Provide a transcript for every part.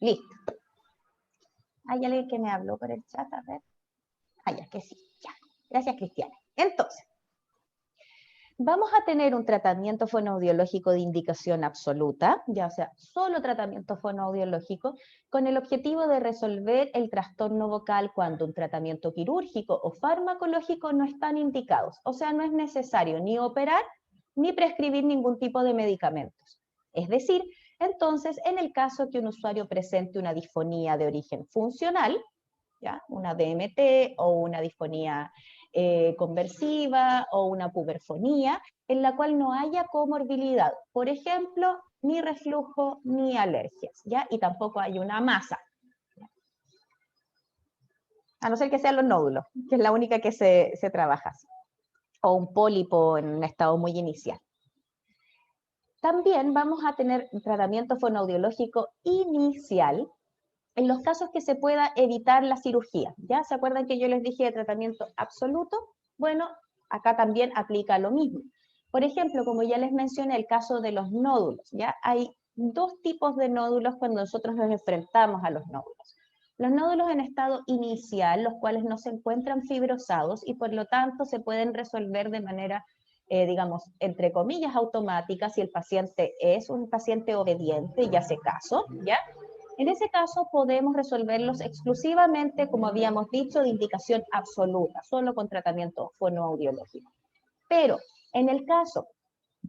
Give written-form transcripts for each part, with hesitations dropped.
Listo. ¿Hay alguien que me habló por el chat? A ver. Ah, ya, que sí. Ya. Gracias, Cristiana. Entonces, vamos a tener un tratamiento fonoaudiológico de indicación absoluta, ya sea solo tratamiento fonoaudiológico, con el objetivo de resolver el trastorno vocal cuando un tratamiento quirúrgico o farmacológico no están indicados. O sea, no es necesario ni operar ni prescribir ningún tipo de medicamentos. Es decir, entonces, en el caso que un usuario presente una disfonía de origen funcional, ¿ya? Una DMT o una disfonía conversiva o una puberfonía, en la cual no haya comorbilidad, por ejemplo, ni reflujo ni alergias, ¿ya? Y tampoco hay una masa, a no ser que sean los nódulos, que es la única que se trabaja así, o un pólipo en un estado muy inicial. También vamos a tener un tratamiento fonoaudiológico inicial, en los casos que se pueda evitar la cirugía, ¿ya? ¿Se acuerdan que yo les dije de tratamiento absoluto? Bueno, acá también aplica lo mismo. Por ejemplo, como ya les mencioné, el caso de los nódulos, ¿ya? Hay dos tipos de nódulos cuando nosotros nos enfrentamos a los nódulos. Los nódulos en estado inicial, los cuales no se encuentran fibrosados y por lo tanto se pueden resolver de manera, digamos, entre comillas, automática si el paciente es un paciente obediente y hace caso, ¿ya? En ese caso podemos resolverlos exclusivamente, como habíamos dicho, de indicación absoluta, solo con tratamiento fonoaudiológico. Pero en el caso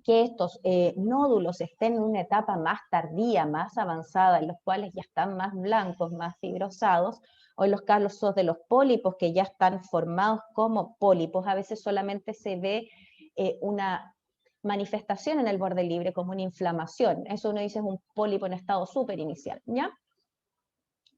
que estos nódulos estén en una etapa más tardía, más avanzada, en los cuales ya están más blancos, más fibrosados, o en los casos de los pólipos que ya están formados como pólipos, a veces solamente se ve una manifestación en el borde libre como una inflamación. Eso uno dice es un pólipo en estado súper inicial, ¿ya?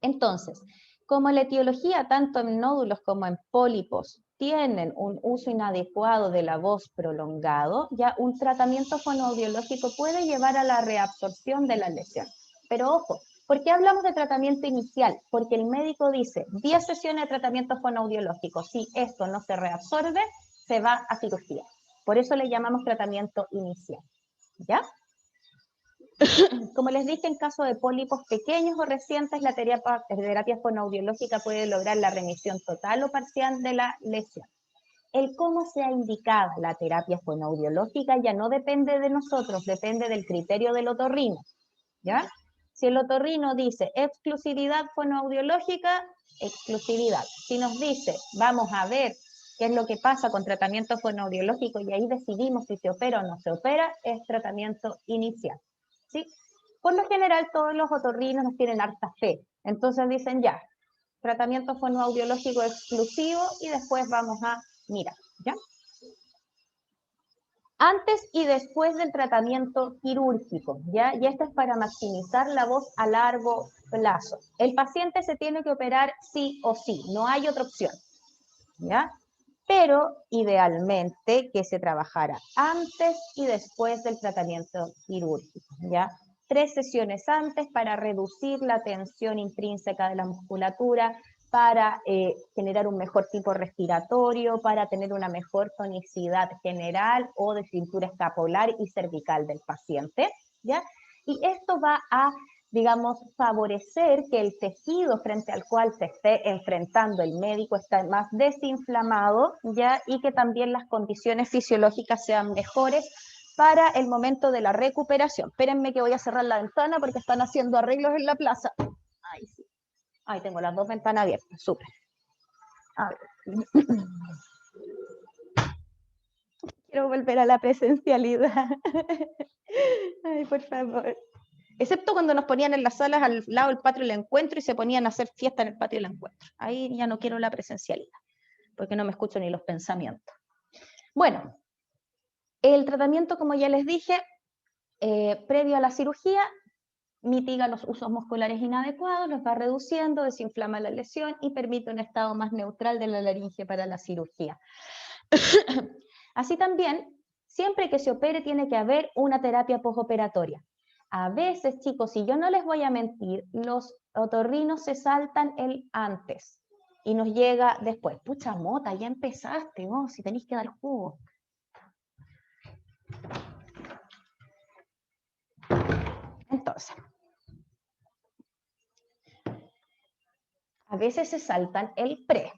Entonces, como la etiología tanto en nódulos como en pólipos tienen un uso inadecuado de la voz prolongado, ya un tratamiento fonoaudiológico puede llevar a la reabsorción de la lesión. Pero ojo, ¿por qué hablamos de tratamiento inicial? Porque el médico dice 10 sesiones de tratamiento fonoaudiológico. Si esto no se reabsorbe, se va a cirugía. Por eso le llamamos tratamiento inicial, ¿ya? Como les dije, en caso de pólipos pequeños o recientes, la terapia fonoaudiológica puede lograr la remisión total o parcial de la lesión. El cómo sea indicada la terapia fonoaudiológica ya no depende de nosotros, depende del criterio del otorrino, ¿ya? Si el otorrino dice exclusividad fonoaudiológica, exclusividad. Si nos dice, vamos a ver qué es lo que pasa con tratamiento fonoaudiológico y ahí decidimos si se opera o no se opera, es tratamiento inicial, ¿sí? Por lo general, todos los otorrinos nos tienen harta fe. Entonces dicen ya, tratamiento fonoaudiológico exclusivo y después vamos a mirar, ¿ya? Antes y después del tratamiento quirúrgico, ¿ya? Y esto es para maximizar la voz a largo plazo. El paciente se tiene que operar sí o sí, no hay otra opción, ¿ya? Pero idealmente que se trabajara antes y después del tratamiento quirúrgico, ¿ya? 3 sesiones antes para reducir la tensión intrínseca de la musculatura, para generar un mejor tipo respiratorio, para tener una mejor tonicidad general o de cintura escapular y cervical del paciente, ¿ya? Y esto va a, digamos, favorecer que el tejido frente al cual se esté enfrentando el médico esté más desinflamado, ¿ya? Y que también las condiciones fisiológicas sean mejores para el momento de la recuperación. Espérenme que voy a cerrar la ventana porque están haciendo arreglos en la plaza. Ay, sí. Ay, tengo las dos ventanas abiertas, súper. A ver. Quiero volver a la presencialidad. Ay, por favor. Excepto cuando nos ponían en las salas al lado del patio del encuentro y se ponían a hacer fiesta en el patio del encuentro. Ahí ya no quiero la presencialidad, porque no me escucho ni los pensamientos. Bueno, el tratamiento, como ya les dije, previo a la cirugía, mitiga los usos musculares inadecuados, los va reduciendo, desinflama la lesión y permite un estado más neutral de la laringe para la cirugía. Así también, siempre que se opere tiene que haber una terapia postoperatoria. A veces, chicos, y yo no les voy a mentir, los otorrinos se saltan el antes y nos llega después. Pucha mota, ya empezaste, vos, si tenéis que dar jugo. Entonces, a veces se saltan el pre,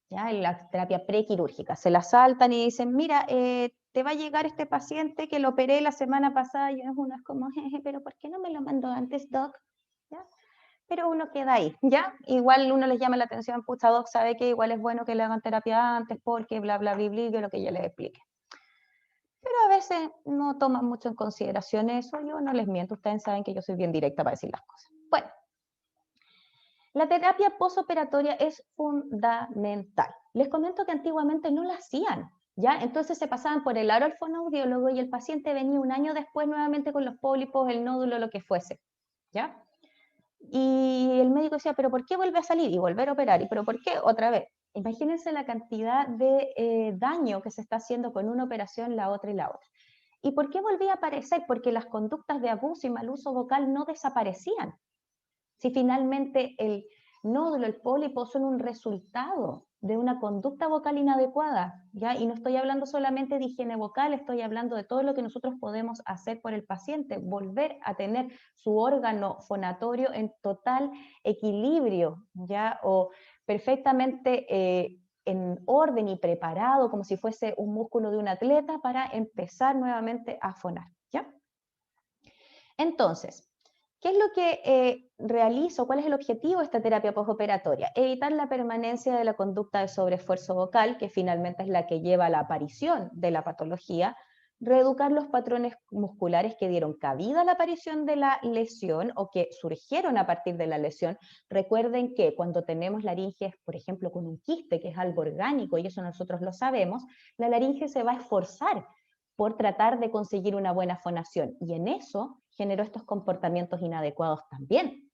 ¿ya? En la terapia prequirúrgica, se la saltan y dicen, mira, te va a llegar este paciente que lo operé la semana pasada, y uno es como, jeje, pero ¿por qué no me lo mandó antes, doc? ¿Ya? Pero uno queda ahí, ¿ya? Igual uno les llama la atención, pucha, doc, sabe que igual es bueno que le hagan terapia antes, porque bla, bla, bla, bla, lo que yo les explique. Pero a veces no toman mucho en consideración eso, yo no les miento, ustedes saben que yo soy bien directa para decir las cosas. Bueno, la terapia posoperatoria es fundamental. Les comento que antiguamente no la hacían, ¿ya? Entonces se pasaban por el aro al fonoaudiólogo y el paciente venía un año después nuevamente con los pólipos, el nódulo, lo que fuese, ¿ya? Y el médico decía, ¿pero por qué vuelve a salir? Y volver a operar, ¿y pero por qué otra vez? Imagínense la cantidad de daño que se está haciendo con una operación, la otra y la otra. ¿Y por qué volvía a aparecer? Porque las conductas de abuso y mal uso vocal no desaparecían. Si finalmente el nódulo, el pólipo son un resultado de una conducta vocal inadecuada, ¿ya? Y no estoy hablando solamente de higiene vocal, estoy hablando de todo lo que nosotros podemos hacer por el paciente, volver a tener su órgano fonatorio en total equilibrio, ¿ya? O perfectamente en orden y preparado, como si fuese un músculo de un atleta para empezar nuevamente a fonar, ¿ya? Entonces, ¿qué es lo que realizo? ¿Cuál es el objetivo de esta terapia postoperatoria? Evitar la permanencia de la conducta de sobreesfuerzo vocal, que finalmente es la que lleva a la aparición de la patología, reeducar los patrones musculares que dieron cabida a la aparición de la lesión o que surgieron a partir de la lesión. Recuerden que cuando tenemos laringes, por ejemplo, con un quiste, que es algo orgánico, y eso nosotros lo sabemos, la laringe se va a esforzar por tratar de conseguir una buena fonación, y en eso generó estos comportamientos inadecuados también.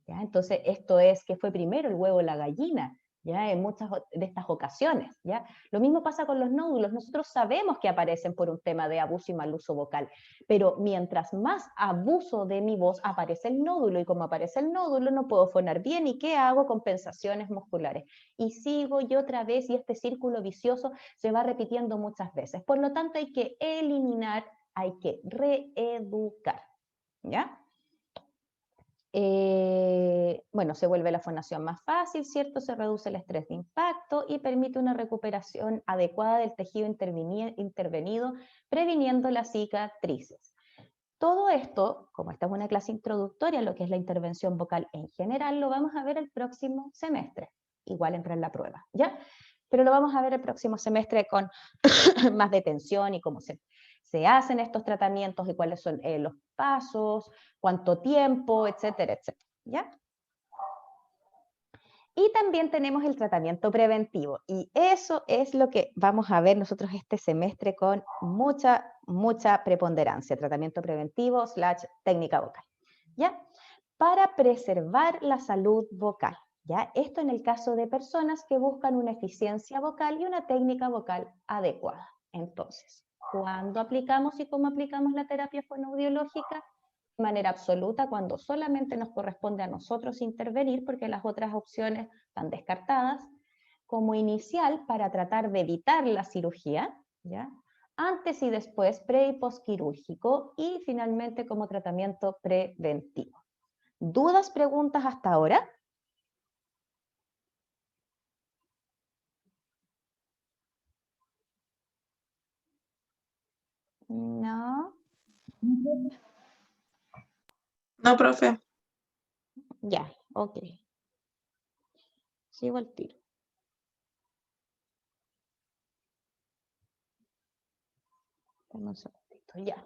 ¿Ya? Entonces, esto es, ¿qué fue primero, el huevo o la gallina? ¿Ya? En muchas de estas ocasiones, ¿ya? Lo mismo pasa con los nódulos, nosotros sabemos que aparecen por un tema de abuso y mal uso vocal, pero mientras más abuso de mi voz, aparece el nódulo, y como aparece el nódulo, no puedo fonar bien, ¿y qué hago? Compensaciones musculares. Y sigo yo otra vez, y este círculo vicioso se va repitiendo muchas veces. Por lo tanto, hay que eliminar, hay que reeducar, ¿ya? Bueno, se vuelve la fonación más fácil, ¿cierto? Se reduce el estrés de impacto y permite una recuperación adecuada del tejido intervenido, previniendo las cicatrices. Todo esto, como esta es una clase introductoria a lo que es la intervención vocal en general, lo vamos a ver el próximo semestre. Igual entra en la prueba, ¿ya? Pero lo vamos a ver el próximo semestre con más detención y cómo se hacen estos tratamientos y cuáles son los pasos, cuánto tiempo, etcétera, etcétera, ¿ya? Y también tenemos el tratamiento preventivo, y eso es lo que vamos a ver nosotros este semestre con mucha preponderancia, tratamiento preventivo / técnica vocal, ¿ya? Para preservar la salud vocal, ¿ya? Esto en el caso de personas que buscan una eficiencia vocal y una técnica vocal adecuada. Entonces, ¿cuándo aplicamos y cómo aplicamos la terapia fonoaudiológica? De manera absoluta, cuando solamente nos corresponde a nosotros intervenir, porque las otras opciones están descartadas, como inicial para tratar de evitar la cirugía, ¿ya? Antes y después, pre y postquirúrgico, y finalmente como tratamiento preventivo. ¿Dudas, preguntas hasta ahora? No. No, profe. Ya, ok. Sigo el tiro. Dame un segundito, ya.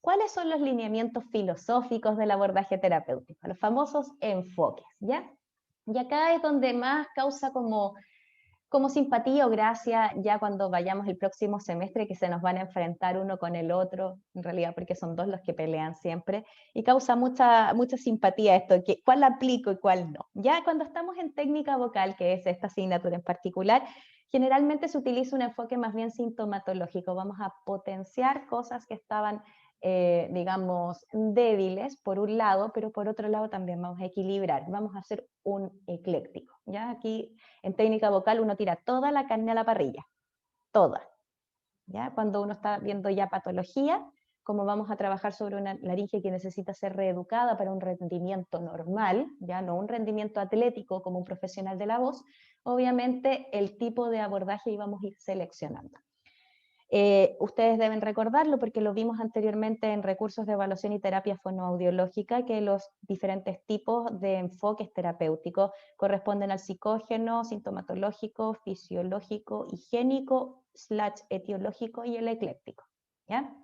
¿Cuáles son los lineamientos filosóficos del abordaje terapéutico? Los famosos enfoques, ¿ya? Y acá es donde más causa como simpatía o gracia ya cuando vayamos el próximo semestre, que se nos van a enfrentar uno con el otro, en realidad porque son dos los que pelean siempre, y causa mucha simpatía esto, que cuál aplico y cuál no. Ya cuando estamos en técnica vocal, que es esta asignatura en particular, generalmente se utiliza un enfoque más bien sintomatológico, vamos a potenciar cosas que estaban digamos, débiles por un lado, pero por otro lado también vamos a equilibrar, vamos a hacer un ecléctico. ¿Ya? Aquí en técnica vocal uno tira toda la carne a la parrilla, toda. ¿Ya? Cuando uno está viendo ya patología, como vamos a trabajar sobre una laringe que necesita ser reeducada para un rendimiento normal, ya no un rendimiento atlético como un profesional de la voz, obviamente el tipo de abordaje íbamos a ir seleccionando. Ustedes deben recordarlo porque lo vimos anteriormente en recursos de evaluación y terapia fonoaudiológica, que los diferentes tipos de enfoques terapéuticos corresponden al psicógeno, sintomatológico, fisiológico, higiénico, / etiológico y el ecléctico. ¿Ya?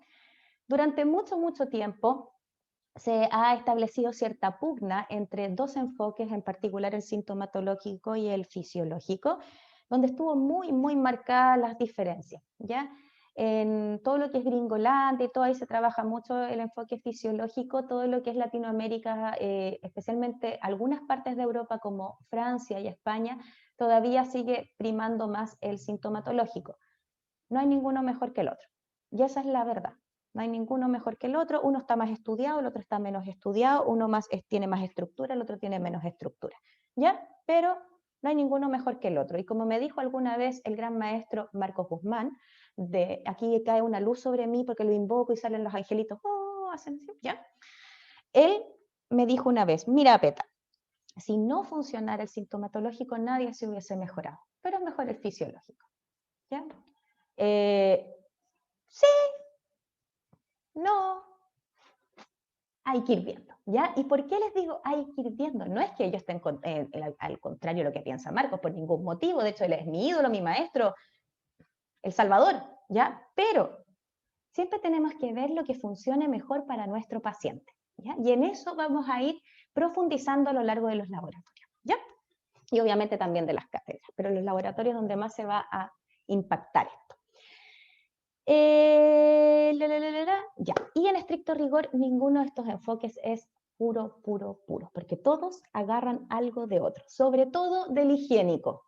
Durante mucho tiempo se ha establecido cierta pugna entre dos enfoques, en particular el sintomatológico y el fisiológico, donde estuvo muy marcadas las diferencias, ¿ya? En todo lo que es Gringolandia y todo ahí se trabaja mucho el enfoque fisiológico, todo lo que es Latinoamérica, especialmente algunas partes de Europa como Francia y España, todavía sigue primando más el sintomatológico. No hay ninguno mejor que el otro, y esa es la verdad. No hay ninguno mejor que el otro, uno está más estudiado, el otro está menos estudiado, uno tiene más estructura, el otro tiene menos estructura, ¿ya? Pero no hay ninguno mejor que el otro. Y como me dijo alguna vez el gran maestro Marcos Guzmán, aquí cae una luz sobre mí porque lo invoco y salen los angelitos, oh, hacen así, ¿ya? Él me dijo una vez, mira, Peta, si no funcionara el sintomatológico, nadie se hubiese mejorado, pero es mejor el fisiológico, ¿ya? Sí, no, hay que ir viendo, ¿ya? ¿Y por qué les digo hay que ir viendo? No es que ellos estén al contrario de lo que piensa Marcos, por ningún motivo, de hecho él es mi ídolo, mi maestro, el Salvador, ¿ya? Pero siempre tenemos que ver lo que funcione mejor para nuestro paciente, ¿ya? Y en eso vamos a ir profundizando a lo largo de los laboratorios, ¿ya? Y obviamente también de las cátedras, pero los laboratorios donde más se va a impactar esto. Ya. Y en estricto rigor, ninguno de estos enfoques es puro, porque todos agarran algo de otro, sobre todo del higiénico,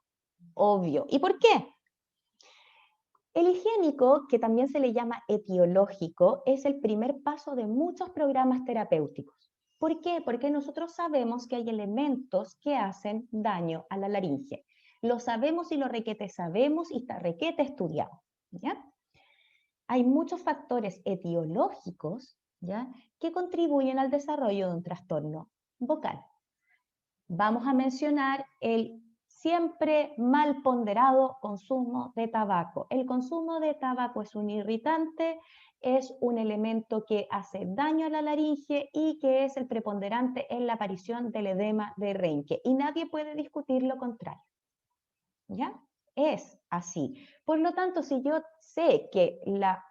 obvio. ¿Y por qué? El higiénico, que también se le llama etiológico, es el primer paso de muchos programas terapéuticos. ¿Por qué? Porque nosotros sabemos que hay elementos que hacen daño a la laringe. Lo sabemos y lo requete sabemos y está requete estudiado, ¿ya? Hay muchos factores etiológicos, ¿ya?, que contribuyen al desarrollo de un trastorno vocal. Vamos a mencionar el siempre mal ponderado consumo de tabaco. El consumo de tabaco es un irritante, es un elemento que hace daño a la laringe y que es el preponderante en la aparición del edema de Reinke. Y nadie puede discutir lo contrario, ¿ya? Es así. Por lo tanto, si yo sé que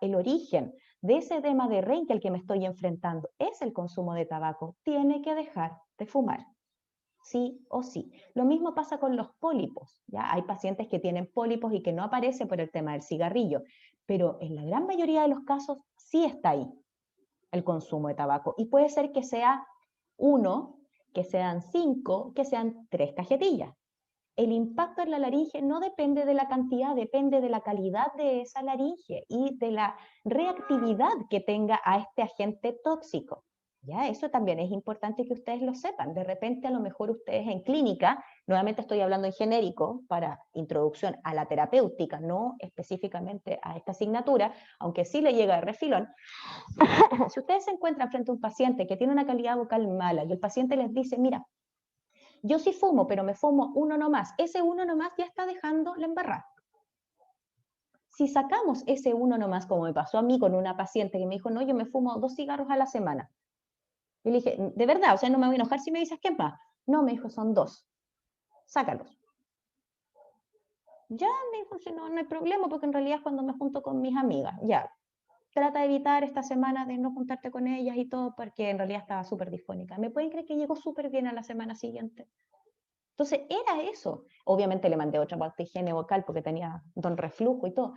el origen de ese edema de Reinke al que me estoy enfrentando es el consumo de tabaco, tiene que dejar de fumar. Sí o sí. Lo mismo pasa con los pólipos, ¿ya? Hay pacientes que tienen pólipos y que no aparece por el tema del cigarrillo, pero en la gran mayoría de los casos sí está ahí el consumo de tabaco. Y puede ser que sea 1, que sean 5, que sean 3 cajetillas. El impacto en la laringe no depende de la cantidad, depende de la calidad de esa laringe y de la reactividad que tenga a este agente tóxico. ¿Ya? Eso también es importante que ustedes lo sepan. De repente, a lo mejor ustedes en clínica, nuevamente estoy hablando en genérico para introducción a la terapéutica, no específicamente a esta asignatura, aunque sí le llega de refilón. Si ustedes se encuentran frente a un paciente que tiene una calidad vocal mala y el paciente les dice, mira, yo sí fumo, pero me fumo uno nomás. Ese uno nomás ya está dejando la embarrada. Si sacamos ese uno nomás, como me pasó a mí con una paciente que me dijo, no, yo me fumo 2 cigarros a la semana. Yo le dije, de verdad, o sea, no me voy a enojar si me dices, ¿qué más? No, me dijo, son 2. Sácalos. Ya, me dijo, si no, no hay problema, porque en realidad es cuando me junto con mis amigas. Ya, trata de evitar esta semana de no juntarte con ellas y todo, porque en realidad estaba súper disfónica. ¿Me pueden creer que llegó súper bien a la semana siguiente? Entonces era eso. Obviamente le mandé otra parte de higiene vocal porque tenía don reflujo y todo,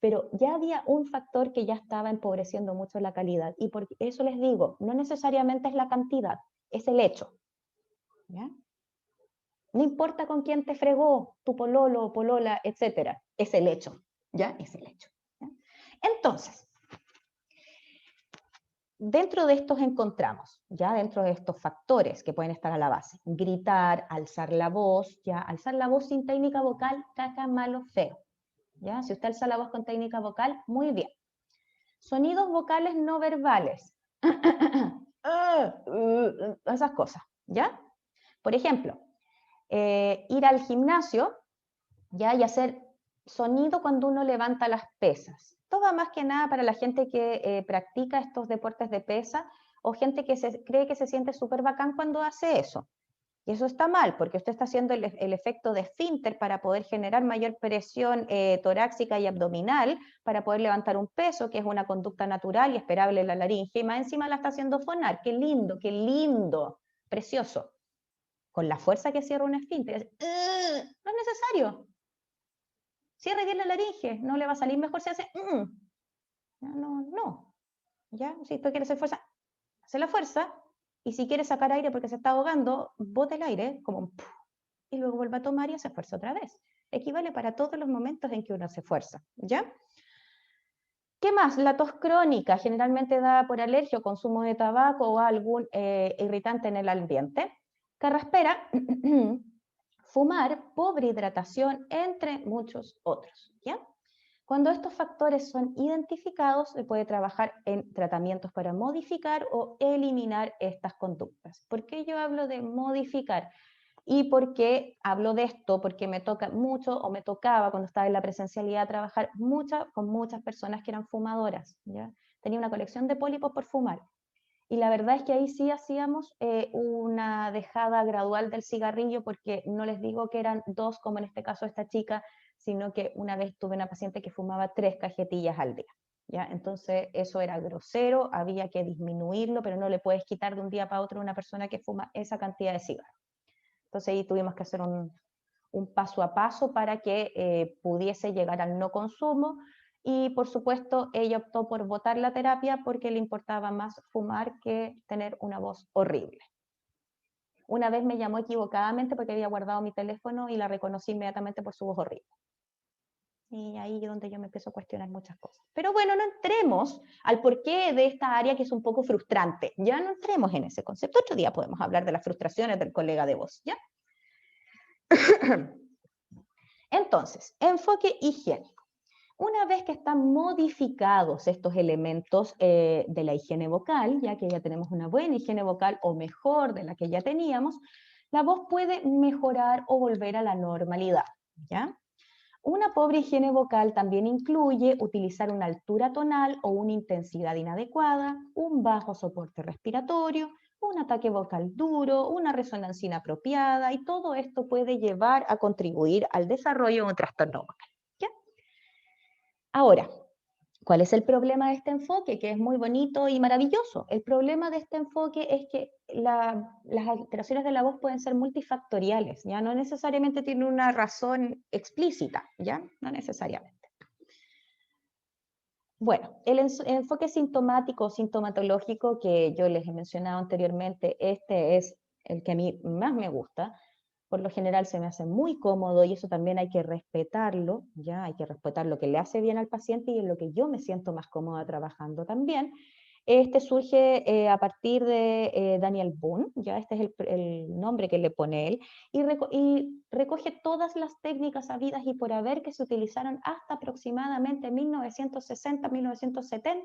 pero ya había un factor que ya estaba empobreciendo mucho la calidad. Y por eso les digo, no necesariamente es la cantidad, es el hecho. ¿Ya? No importa con quién te fregó, tu pololo, polola, etcétera, es el hecho. ¿Ya? Es el hecho. ¿Ya? Entonces, dentro de estos encontramos, ya dentro de estos factores que pueden estar a la base, gritar, alzar la voz, ya, alzar la voz sin técnica vocal, caca, malo, feo, ya, si usted alza la voz con técnica vocal, muy bien. Sonidos vocales no verbales. Esas cosas, ¿ya? Por ejemplo, ir al gimnasio, ¿ya? Y hacer sonido cuando uno levanta las pesas. Esto va más que nada para la gente que practica estos deportes de pesa o gente que cree que se siente súper bacán cuando hace eso. Y eso está mal, porque usted está haciendo el efecto de esfínter para poder generar mayor presión torácica y abdominal, para poder levantar un peso, que es una conducta natural y esperable en la laringe, y más encima la está haciendo fonar. ¡Qué lindo! Precioso. Con la fuerza que cierra un esfínter. No es necesario. Cierre bien la laringe, no le va a salir mejor si hace... No. ¿Ya? Si tú quieres hacer fuerza, hace la fuerza, y si quiere sacar aire porque se está ahogando, bote el aire, como un ¡puf! Y luego vuelve a tomar y hace fuerza otra vez. Equivale para todos los momentos en que uno hace fuerza, ¿ya? ¿Qué más? La tos crónica, generalmente dada por alergia o consumo de tabaco o algún irritante en el ambiente. Carraspera, fumar, pobre hidratación, entre muchos otros, ¿ya? Cuando estos factores son identificados, se puede trabajar en tratamientos para modificar o eliminar estas conductas. ¿Por qué yo hablo de modificar? ¿Y por qué hablo de esto? Porque me toca mucho, o me tocaba cuando estaba en la presencialidad, trabajar con muchas personas que eran fumadoras, ¿ya? Tenía una colección de pólipos por fumar. Y la verdad es que ahí sí hacíamos una dejada gradual del cigarrillo, porque no les digo que eran 2, como en este caso esta chica, sino que una vez tuve una paciente que fumaba 3 cajetillas al día, ¿ya? Entonces eso era grosero, había que disminuirlo, pero no le puedes quitar de un día para otro a una persona que fuma esa cantidad de cigarros. Entonces ahí tuvimos que hacer un paso a paso para que pudiese llegar al no consumo. Y por supuesto, ella optó por botar la terapia porque le importaba más fumar que tener una voz horrible. Una vez me llamó equivocadamente porque había guardado mi teléfono y la reconocí inmediatamente por su voz horrible. Y ahí es donde yo me empiezo a cuestionar muchas cosas. Pero bueno, no entremos al porqué de esta área que es un poco frustrante. Ya no entremos en ese concepto. Otro día podemos hablar de las frustraciones del colega de voz, ¿ya? Entonces, enfoque higiénico. Una vez que están modificados estos elementos de la higiene vocal, ya que ya tenemos una buena higiene vocal o mejor de la que ya teníamos, la voz puede mejorar o volver a la normalidad, ¿ya? Una pobre higiene vocal también incluye utilizar una altura tonal o una intensidad inadecuada, un bajo soporte respiratorio, un ataque vocal duro, una resonancia inapropiada, y todo esto puede llevar a contribuir al desarrollo de un trastorno vocal, ¿ya? Ahora, ¿cuál es el problema de este enfoque? Que es muy bonito y maravilloso. El problema de este enfoque es que las alteraciones de la voz pueden ser multifactoriales, ¿ya? No necesariamente tiene una razón explícita, ¿ya? No necesariamente. Bueno, el enfoque sintomático o sintomatológico que yo les he mencionado anteriormente, este es el que a mí más me gusta. Por lo general se me hace muy cómodo y eso también hay que respetarlo, ya hay que respetar lo que le hace bien al paciente y en lo que yo me siento más cómoda trabajando también. Este surge a partir de Daniel Boone, ya este es el nombre que le pone él, y recoge todas las técnicas habidas y por haber que se utilizaron hasta aproximadamente 1960-1970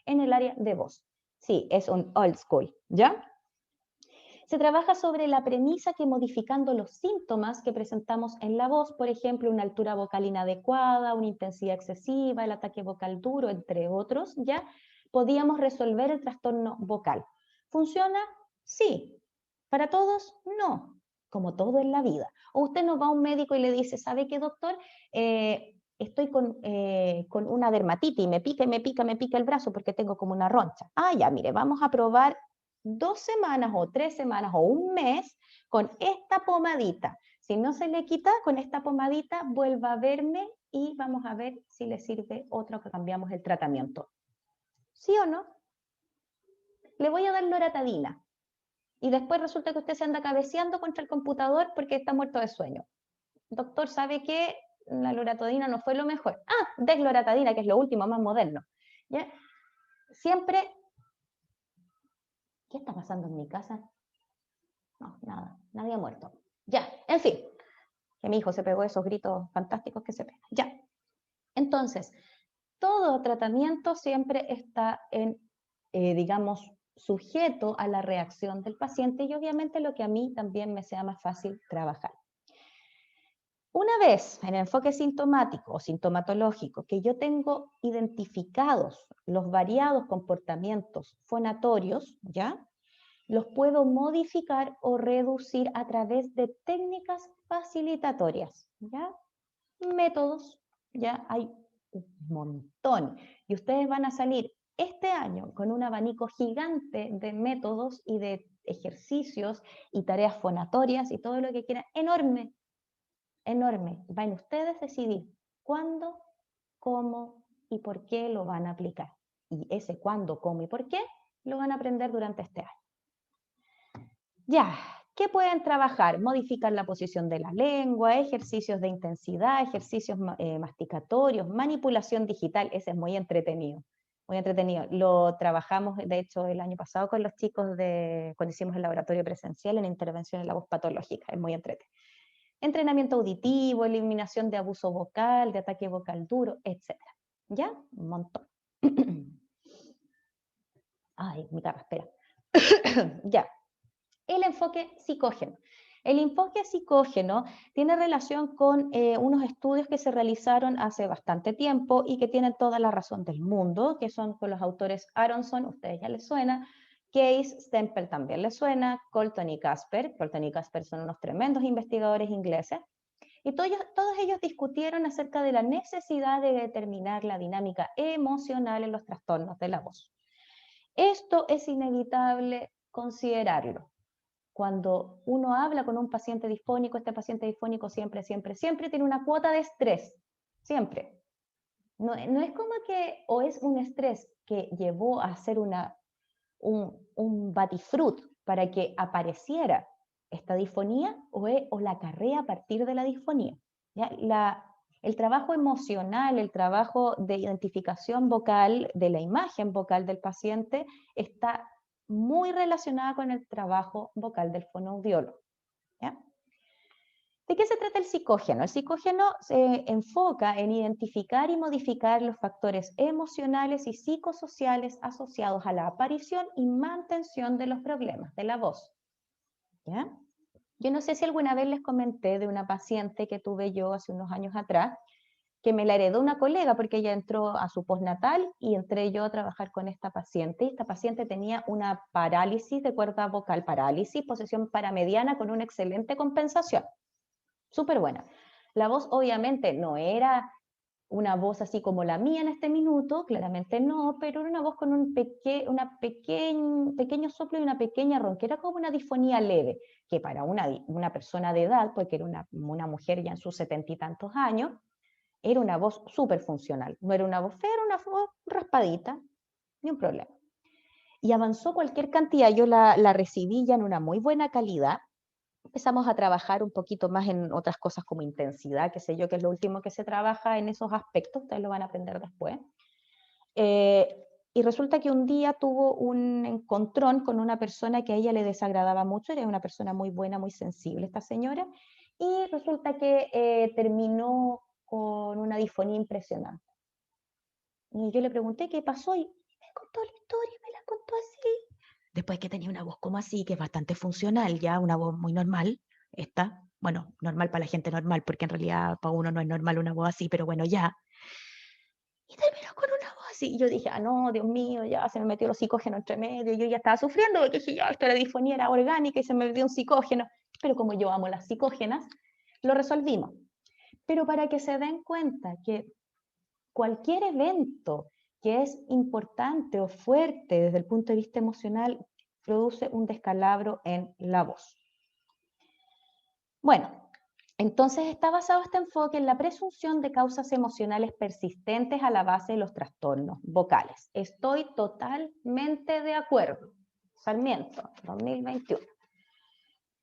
en el área de voz. Sí, es un old school, ¿ya? Se trabaja sobre la premisa que modificando los síntomas que presentamos en la voz, por ejemplo, una altura vocal inadecuada, una intensidad excesiva, el ataque vocal duro, entre otros, ya podíamos resolver el trastorno vocal. ¿Funciona? Sí. ¿Para todos? No. Como todo en la vida. O usted no va a un médico y le dice, ¿sabe qué, doctor? Estoy con una dermatitis y me pica el brazo porque tengo como una roncha. Ah, ya, mire, vamos a probar 2 semanas o 3 semanas o un mes con esta pomadita. Si no se le quita con esta pomadita, vuelva a verme y vamos a ver si le sirve otra que cambiamos el tratamiento. ¿Sí o no? Le voy a dar loratadina y después resulta que usted se anda cabeceando contra el computador porque está muerto de sueño. Doctor, ¿sabe qué? La loratadina no fue lo mejor. Ah, desloratadina, que es lo último, más moderno. ¿Ya? Siempre... ¿Qué está pasando en mi casa? No, nada, nadie ha muerto. Ya, en fin, que mi hijo se pegó esos gritos fantásticos que se pegan. Ya, entonces, todo tratamiento siempre está digamos, sujeto a la reacción del paciente y obviamente lo que a mí también me sea más fácil trabajar. Una vez en el enfoque sintomático o sintomatológico que yo tengo identificados los variados comportamientos fonatorios, ¿ya? Los puedo modificar o reducir a través de técnicas facilitatorias, ¿ya? Métodos, ya hay un montón. Y ustedes van a salir este año con un abanico gigante de métodos y de ejercicios y tareas fonatorias y todo lo que quieran, enorme, enorme. Van ustedes a decidir cuándo, cómo y por qué lo van a aplicar. Y ese cuándo, cómo y por qué lo van a aprender durante este año. Ya, ¿qué pueden trabajar? Modificar la posición de la lengua, ejercicios de intensidad, ejercicios masticatorios, manipulación digital, ese es muy entretenido, muy entretenido. Lo trabajamos, de hecho, el año pasado con los chicos cuando hicimos el laboratorio presencial en intervención en la voz patológica, es muy entretenido. Entrenamiento auditivo, eliminación de abuso vocal, de ataque vocal duro, etc. ¿Ya? Un montón. Ay, mi carraspera. Ya. El enfoque psicógeno. El enfoque psicógeno tiene relación con unos estudios que se realizaron hace bastante tiempo y que tienen toda la razón del mundo, que son con los autores Aronson, ustedes ya les suena, Case, Stempel también les suena, Colton y Casper. Colton y Casper son unos tremendos investigadores ingleses. Y todos ellos discutieron acerca de la necesidad de determinar la dinámica emocional en los trastornos de la voz. Esto es inevitable considerarlo. Cuando uno habla con un paciente disfónico, este paciente disfónico siempre tiene una cuota de estrés, siempre. No es como que, o es un estrés que llevó a hacer un batifrut para que apareciera esta disfonía, o la carrea a partir de la disfonía. ¿Ya? El trabajo emocional, el trabajo de identificación vocal, de la imagen vocal del paciente, está muy relacionada con el trabajo vocal del fonoaudiólogo. ¿Ya? ¿De qué se trata el psicógeno? El psicógeno se enfoca en identificar y modificar los factores emocionales y psicosociales asociados a la aparición y mantención de los problemas de la voz. ¿Ya? Yo no sé si alguna vez les comenté de una paciente que tuve yo hace unos años atrás, que me la heredó una colega porque ella entró a su postnatal y entré yo a trabajar con esta paciente. Esta paciente tenía una parálisis de cuerda vocal, parálisis, posesión paramediana con una excelente compensación. Súper buena. La voz obviamente no era una voz así como la mía en este minuto, claramente no, pero era una voz con un pequeño soplo y una pequeña ronquera, como una disfonía leve, que para una persona de edad, porque era una mujer ya en sus 70 y tantos años, era una voz súper funcional. No era una voz fea, era una voz raspadita, ni un problema. Y avanzó cualquier cantidad, yo la recibí ya en una muy buena calidad. Empezamos a trabajar un poquito más en otras cosas como intensidad, qué sé yo, que es lo último que se trabaja en esos aspectos, ustedes lo van a aprender después. Y resulta que un día tuvo un encontrón con una persona que a ella le desagradaba mucho, era una persona muy buena, muy sensible esta señora, y resulta que terminó con una disfonía impresionante. Y yo le pregunté qué pasó y me contó la historia, me la contó así. Después que tenía una voz como así, que es bastante funcional, ya una voz muy normal, esta, bueno, normal para la gente normal, porque en realidad para uno no es normal una voz así, pero bueno, ya. Y terminó con una voz así. Y yo dije, ah, no, Dios mío, ya se me metió los psicógenos entre medio. Y yo ya estaba sufriendo porque dije, ya, esta disfonía era orgánica y se me metió un psicógeno. Pero como yo amo las psicógenas, lo resolvimos. Pero para que se den cuenta que cualquier evento que es importante o fuerte desde el punto de vista emocional produce un descalabro en la voz. Bueno, entonces está basado este enfoque en la presunción de causas emocionales persistentes a la base de los trastornos vocales. Estoy totalmente de acuerdo. Sarmiento, 2021.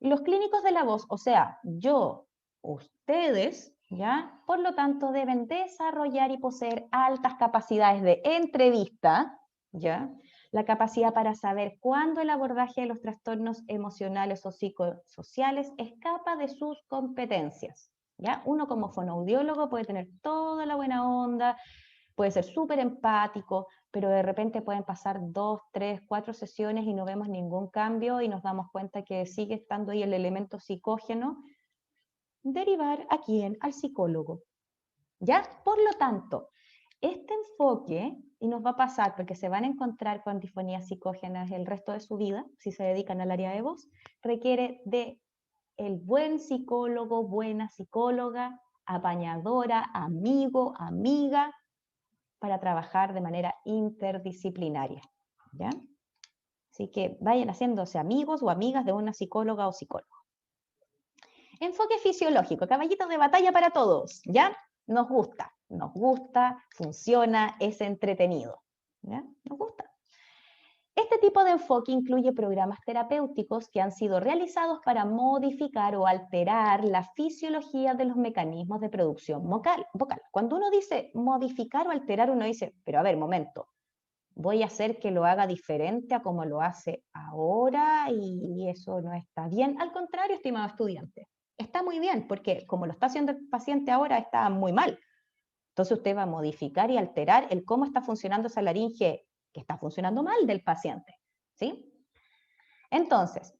Los clínicos de la voz, o sea, yo, ustedes, ¿ya? Por lo tanto, deben desarrollar y poseer altas capacidades de entrevista, ¿ya? La capacidad para saber cuándo el abordaje de los trastornos emocionales o psicosociales escapa de sus competencias, ¿ya? Uno como fonoaudiólogo puede tener toda la buena onda, puede ser súper empático, pero de repente pueden pasar 2, 3, 4 sesiones y no vemos ningún cambio y nos damos cuenta que sigue estando ahí el elemento psicógeno. Derivar a quién, al psicólogo. ¿Ya? Por lo tanto, este enfoque, y nos va a pasar porque se van a encontrar con disfonías psicógenas el resto de su vida, si se dedican al área de voz, requiere de el buen psicólogo, buena psicóloga, apañadora, amigo, amiga, para trabajar de manera interdisciplinaria. ¿Ya? Así que vayan haciéndose amigos o amigas de una psicóloga o psicólogo. Enfoque fisiológico, caballito de batalla para todos, ¿ya? Nos gusta, funciona, es entretenido, ¿ya? Nos gusta. Este tipo de enfoque incluye programas terapéuticos que han sido realizados para modificar o alterar la fisiología de los mecanismos de producción vocal. Cuando uno dice modificar o alterar, uno dice, pero a ver, momento, voy a hacer que lo haga diferente a como lo hace ahora y eso no está bien. Al contrario, estimado estudiante, está muy bien, porque como lo está haciendo el paciente ahora, está muy mal. Entonces usted va a modificar y alterar el cómo está funcionando esa laringe que está funcionando mal del paciente, ¿sí? Entonces,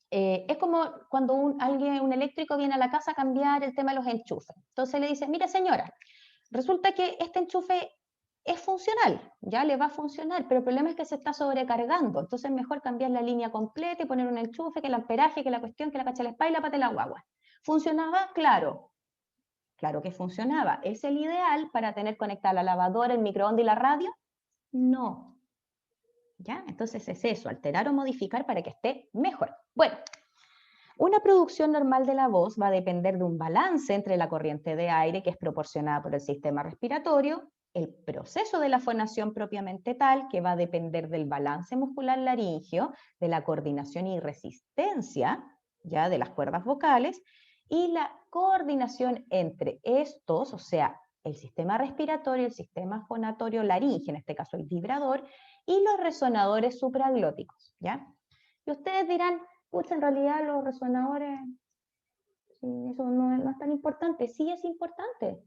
es como cuando un eléctrico viene a la casa a cambiar el tema de los enchufes. Entonces le dice, mire señora, resulta que este enchufe es funcional, ya le va a funcionar, pero el problema es que se está sobrecargando, entonces es mejor cambiar la línea completa y poner un enchufe, que el amperaje, que la cuestión, que la cacha la espalda y la pata de la guagua. ¿Funcionaba? Claro. Claro que funcionaba. ¿Es el ideal para tener conectada la lavadora, el microondas y la radio? No. ¿Ya? Entonces es eso, alterar o modificar para que esté mejor. Bueno, una producción normal de la voz va a depender de un balance entre la corriente de aire que es proporcionada por el sistema respiratorio, el proceso de la fonación propiamente tal, que va a depender del balance muscular laríngeo, de la coordinación y resistencia, ya de las cuerdas vocales, y la coordinación entre estos, o sea, el sistema respiratorio, el sistema fonatorio laríngeo, en este caso el vibrador, y los resonadores supraglóticos, ¿ya? Y ustedes dirán, pucha, en realidad los resonadores, eso no es tan importante. Sí es importante.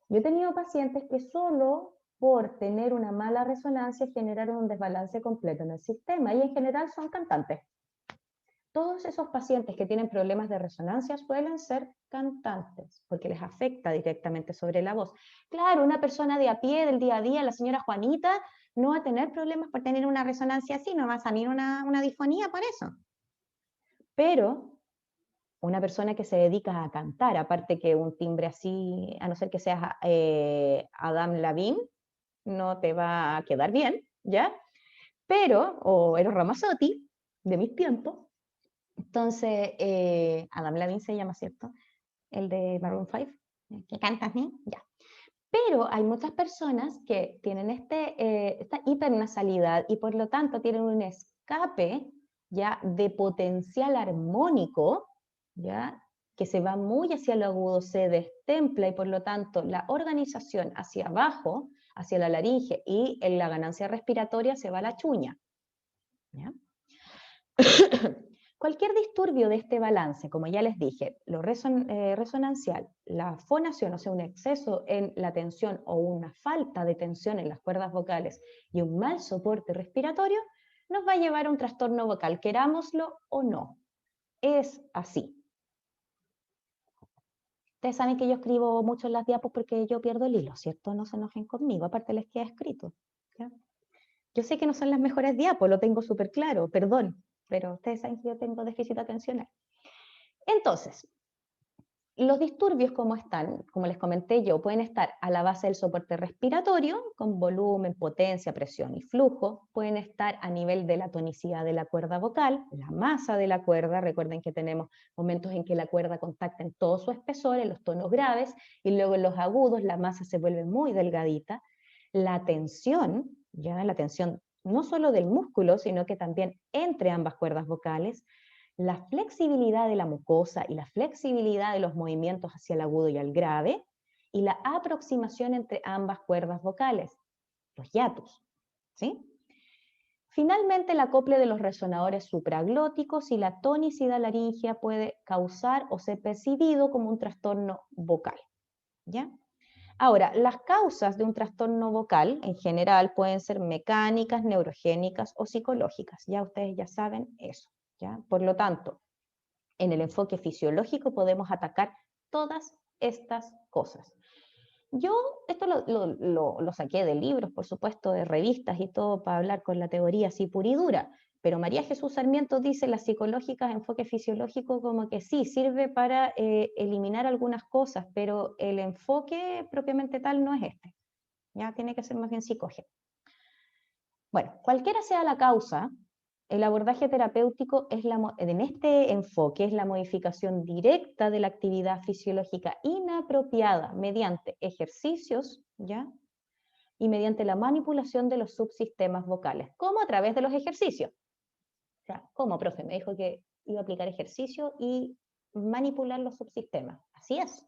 Yo he tenido pacientes que solo por tener una mala resonancia generaron un desbalance completo en el sistema y en general son cantantes. Todos esos pacientes que tienen problemas de resonancia suelen ser cantantes, porque les afecta directamente sobre la voz. Claro, una persona de a pie del día a día, la señora Juanita, no va a tener problemas por tener una resonancia así, no va a salir una disfonía por eso. Pero una persona que se dedica a cantar, aparte que un timbre así, a no ser que seas Adam Levine, no te va a quedar bien, ¿ya? Pero, o Eros Ramazzotti, de mis tiempos, entonces, Adam Levine se llama, ¿cierto? El de Maroon 5, que canta así, ya. Pero hay muchas personas que tienen esta hipernasalidad y por lo tanto tienen un escape ya de potencial armónico, ya que se va muy hacia lo agudo, se destempla y por lo tanto la organización hacia abajo, hacia la laringe y en la ganancia respiratoria se va a la chuña. ¿Ya? Cualquier disturbio de este balance, como ya les dije, lo resonancial, la fonación, o sea, un exceso en la tensión o una falta de tensión en las cuerdas vocales y un mal soporte respiratorio, nos va a llevar a un trastorno vocal, querámoslo o no. Es así. Ustedes saben que yo escribo mucho en las diapos porque yo pierdo el hilo, ¿cierto? No se enojen conmigo, aparte les queda escrito. ¿Ya? Yo sé que no son las mejores diapos, lo tengo súper claro, perdón, pero ustedes saben que yo tengo déficit atencional. Entonces, los disturbios como están, como les comenté yo, pueden estar a la base del soporte respiratorio, con volumen, potencia, presión y flujo. Pueden estar a nivel de la tonicidad de la cuerda vocal, la masa de la cuerda. Recuerden que tenemos momentos en que la cuerda contacta en todo su espesor, en los tonos graves, y luego en los agudos la masa se vuelve muy delgadita. La tensión, ya la tensión no solo del músculo, sino que también entre ambas cuerdas vocales, la flexibilidad de la mucosa y la flexibilidad de los movimientos hacia el agudo y el grave, y la aproximación entre ambas cuerdas vocales, los hiatus, ¿sí? Finalmente, el acople de los resonadores supraglóticos y la tonicidad laríngea puede causar o ser percibido como un trastorno vocal, ¿ya? Ahora, las causas de un trastorno vocal en general pueden ser mecánicas, neurogénicas o psicológicas. Ya ustedes ya saben eso, ¿ya? Por lo tanto, en el enfoque fisiológico podemos atacar todas estas cosas. Yo esto lo saqué de libros, por supuesto, de revistas y todo para hablar con la teoría así pura y dura, pero María Jesús Sarmiento dice las psicológicas, enfoque fisiológico, como que sí, sirve para eliminar algunas cosas, pero el enfoque propiamente tal no es este, ya tiene que ser más bien psicógeno. Bueno, cualquiera sea la causa, el abordaje terapéutico en este enfoque es la modificación directa de la actividad fisiológica inapropiada mediante ejercicios, ¿ya? Y mediante la manipulación de los subsistemas vocales. ¿Cómo? A través de los ejercicios. O sea, ¿cómo, profe? Me dijo que iba a aplicar ejercicio y manipular los subsistemas. Así es,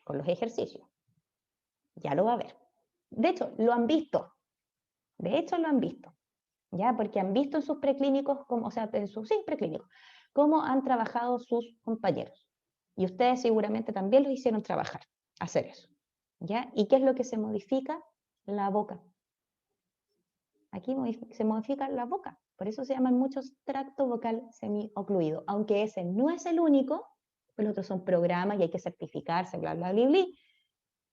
con los ejercicios. Ya lo va a ver. De hecho, lo han visto. De hecho, lo han visto. ¿Ya? Porque han visto en sus preclínicos, o sea, en sus preclínicos, cómo han trabajado sus compañeros. Y ustedes seguramente también los hicieron trabajar, hacer eso. ¿Ya? ¿Y qué es lo que se modifica? La boca. Aquí se modifica la boca. Por eso se llaman muchos tracto vocal semi-ocluido. Aunque ese no es el único, los otros son programas y hay que certificarse, bla, bla, bla, bla.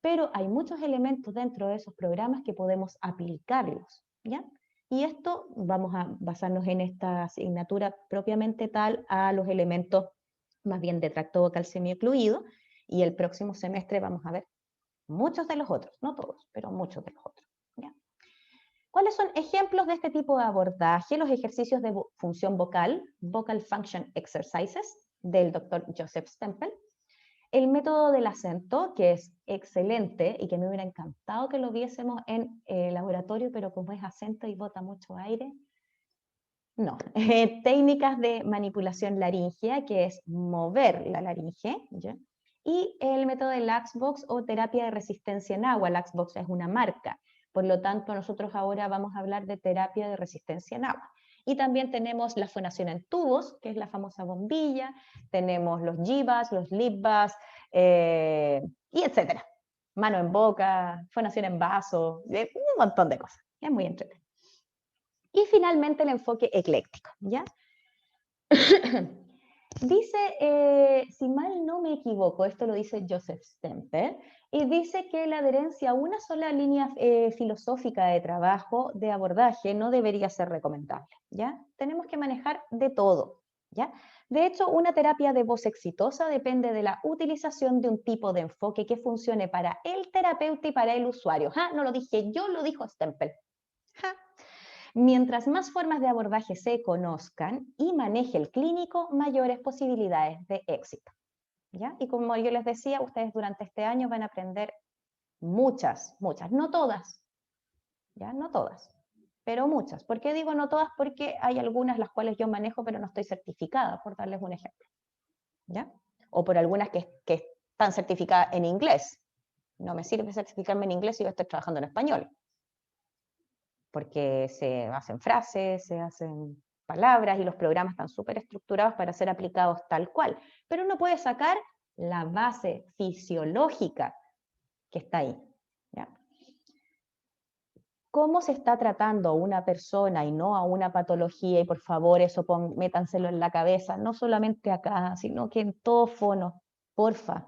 Pero hay muchos elementos dentro de esos programas que podemos aplicarlos. ¿Ya? Y esto vamos a basarnos en esta asignatura propiamente tal a los elementos más bien de tracto vocal semi-ocluido, y el próximo semestre vamos a ver muchos de los otros, no todos, pero muchos de los otros. ¿Ya? ¿Cuáles son ejemplos de este tipo de abordaje? Los ejercicios de función vocal, Vocal Function Exercises, del doctor Joseph Stempel. El método del acento, que es excelente y que me hubiera encantado que lo viésemos en el laboratorio, pero como es acento y bota mucho aire, no. Técnicas de manipulación laríngea, que es mover la laringe, ¿ya? Y el método de Laxvox o terapia de resistencia en agua. Laxvox es una marca, por lo tanto nosotros ahora vamos a hablar de terapia de resistencia en agua. Y también tenemos la fonación en tubos, que es la famosa bombilla, tenemos los jibas, los libbas, y etcétera. Mano en boca, fonación en vaso, un montón de cosas. Es muy entretenido. Y finalmente el enfoque ecléctico, ¿ya? Dice, si mal no me equivoco, esto lo dice Joseph Stempel, y dice que la adherencia a una sola línea filosófica de trabajo, de abordaje, no debería ser recomendable, ¿ya? Tenemos que manejar de todo, ¿ya? De hecho, una terapia de voz exitosa depende de la utilización de un tipo de enfoque que funcione para el terapeuta y para el usuario. ¿Ja? No lo dije yo, lo dijo Stempel. ¿Ja? Mientras más formas de abordaje se conozcan y maneje el clínico, mayores posibilidades de éxito. ¿Ya? Y como yo les decía, ustedes durante este año van a aprender muchas, no todas, ¿ya? No todas, pero muchas. ¿Por qué digo no todas? Porque hay algunas las cuales yo manejo, pero no estoy certificada, por darles un ejemplo. ¿Ya? O por algunas que están certificadas en inglés. No me sirve certificarme en inglés si yo estoy trabajando en español, porque se hacen frases, se hacen palabras y los programas están súper estructurados para ser aplicados tal cual. Pero uno puede sacar la base fisiológica que está ahí. ¿Ya? ¿Cómo se está tratando a una persona y no a una patología? Y por favor, eso métanselo en la cabeza, no solamente acá, sino que en todo fono, porfa.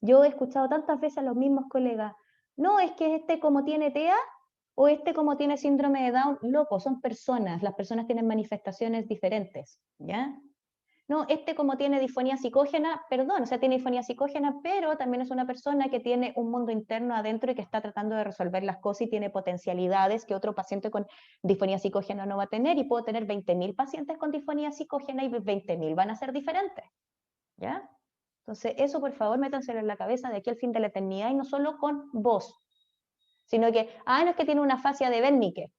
Yo he escuchado tantas veces a los mismos colegas, no, es que este como tiene TEA, o este como tiene síndrome de Down, loco, son personas, las personas tienen manifestaciones diferentes, ¿ya? No, este como tiene disfonía psicógena, perdón, o sea, tiene disfonía psicógena, pero también es una persona que tiene un mundo interno adentro y que está tratando de resolver las cosas y tiene potencialidades que otro paciente con disfonía psicógena no va a tener, y puedo tener 20.000 pacientes con disfonía psicógena y 20.000 van a ser diferentes, ¿ya? Entonces, eso por favor métanselo en la cabeza de aquí al fin de la eternidad y no solo con vos, sino que, no es que tiene una afasia de Wernicke.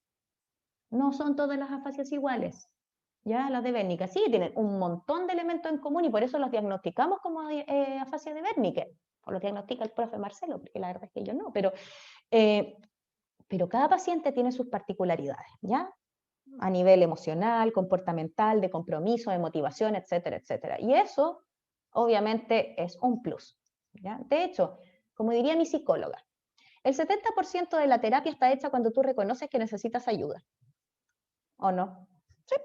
No son todas las afasias iguales. ¿Ya? Las de Wernicke sí tienen un montón de elementos en común y por eso los diagnosticamos como afasia de Wernicke. O los diagnostica el profe Marcelo, porque la verdad es que yo no. Pero cada paciente tiene sus particularidades, ¿ya? A nivel emocional, comportamental, de compromiso, de motivación, etcétera, etcétera. Y eso, obviamente, es un plus, ¿ya? De hecho, como diría mi psicóloga, el 70% de la terapia está hecha cuando tú reconoces que necesitas ayuda. ¿O no? Sí.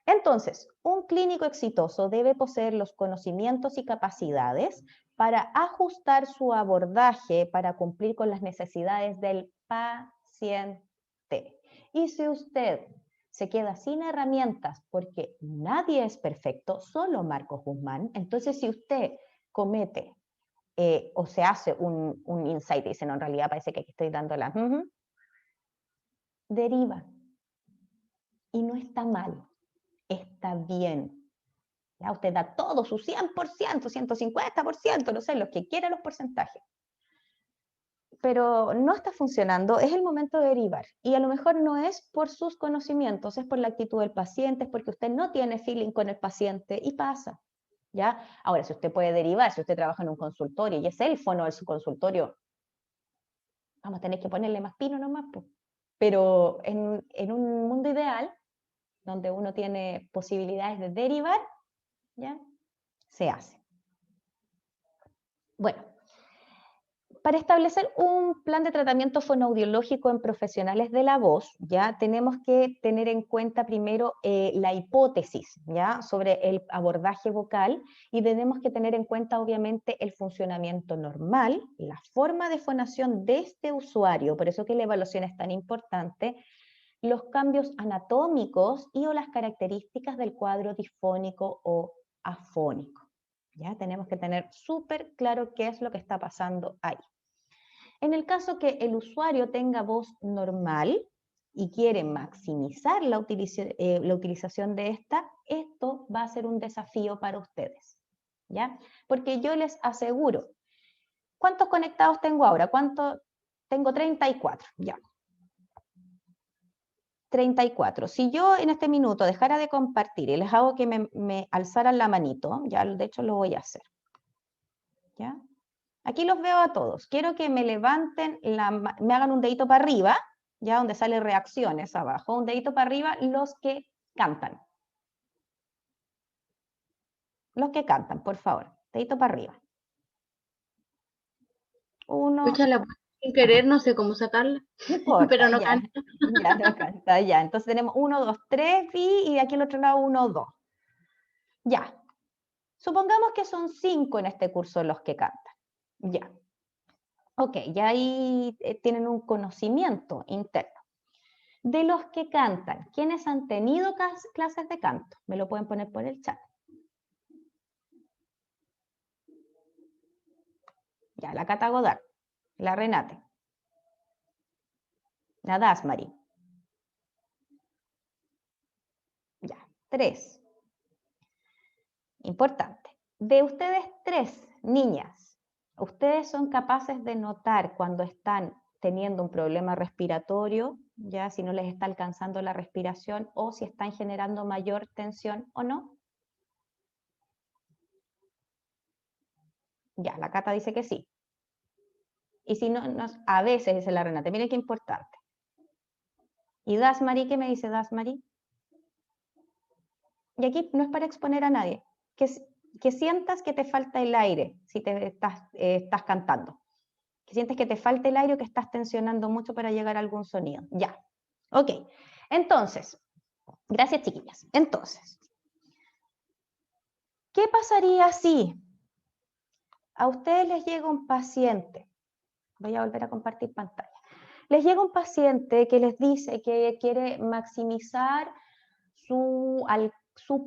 Entonces, un clínico exitoso debe poseer los conocimientos y capacidades para ajustar su abordaje para cumplir con las necesidades del paciente. Y si usted se queda sin herramientas porque nadie es perfecto, solo Marcos Guzmán, entonces si usted comete o se hace un insight y dice, no, en realidad parece que aquí estoy dando la... deriva. Y no está mal, está bien. ¿Ya? Usted da todo, su 100%, 150%, no sé, lo que quiera los porcentajes. Pero no está funcionando, es el momento de derivar. Y a lo mejor no es por sus conocimientos, es por la actitud del paciente, es porque usted no tiene feeling con el paciente y pasa. ¿Ya? Ahora, si usted puede derivar, si usted trabaja en un consultorio y es el fono de su consultorio, vamos a tener que ponerle más pino nomás. Pues. Pero en un mundo ideal, donde uno tiene posibilidades de derivar, ¿ya? Se hace. Bueno, para establecer un plan de tratamiento fonoaudiológico en profesionales de la voz, ya tenemos que tener en cuenta primero la hipótesis, ya, sobre el abordaje vocal y tenemos que tener en cuenta obviamente el funcionamiento normal, la forma de fonación de este usuario, por eso que la evaluación es tan importante, los cambios anatómicos y o las características del cuadro difónico o afónico. Ya tenemos que tener súper claro qué es lo que está pasando ahí. En el caso que el usuario tenga voz normal y quiere maximizar la utilización de esta, esto va a ser un desafío para ustedes, ¿ya? Porque yo les aseguro, ¿cuántos conectados tengo ahora? Tengo 34, ya. 34. Si yo en este minuto dejara de compartir y les hago que me alzaran la manito, ya de hecho lo voy a hacer, ¿ya? Aquí los veo a todos. Quiero que me levanten, me hagan un dedito para arriba, ya donde sale reacciones abajo, un dedito para arriba los que cantan. Los que cantan, por favor. Dedito para arriba. Uno. Escúchala sin querer, no sé cómo sacarla. No importa, pero no ya, canta. ya no canta, ya. Entonces tenemos 1, 2, 3, y de aquí al otro lado 1, 2. Ya. Supongamos que son 5 en este curso los que cantan. Ya. Ok, ya ahí tienen un conocimiento interno. De los que cantan, ¿quiénes han tenido clases de canto? Me lo pueden poner por el chat. Ya, la Cata Godard, la Renate, la Dasmari. Ya, 3. Importante. De ustedes 3, niñas, ¿ustedes son capaces de notar cuando están teniendo un problema respiratorio, ya si no les está alcanzando la respiración o si están generando mayor tensión o no? Ya, la Cata dice que sí. Y si no, a veces dice la Renate, miren qué importante. ¿Y Dasmari qué me dice Dasmari? Y aquí no es para exponer a nadie, que sientas que te falta el aire si te estás cantando. Que sientes que te falta el aire o que estás tensionando mucho para llegar a algún sonido. Ya, ok. Entonces, gracias chiquillas. Entonces, ¿qué pasaría si a ustedes les llega un paciente? Voy a volver a compartir pantalla. Les llega un paciente que les dice que quiere maximizar su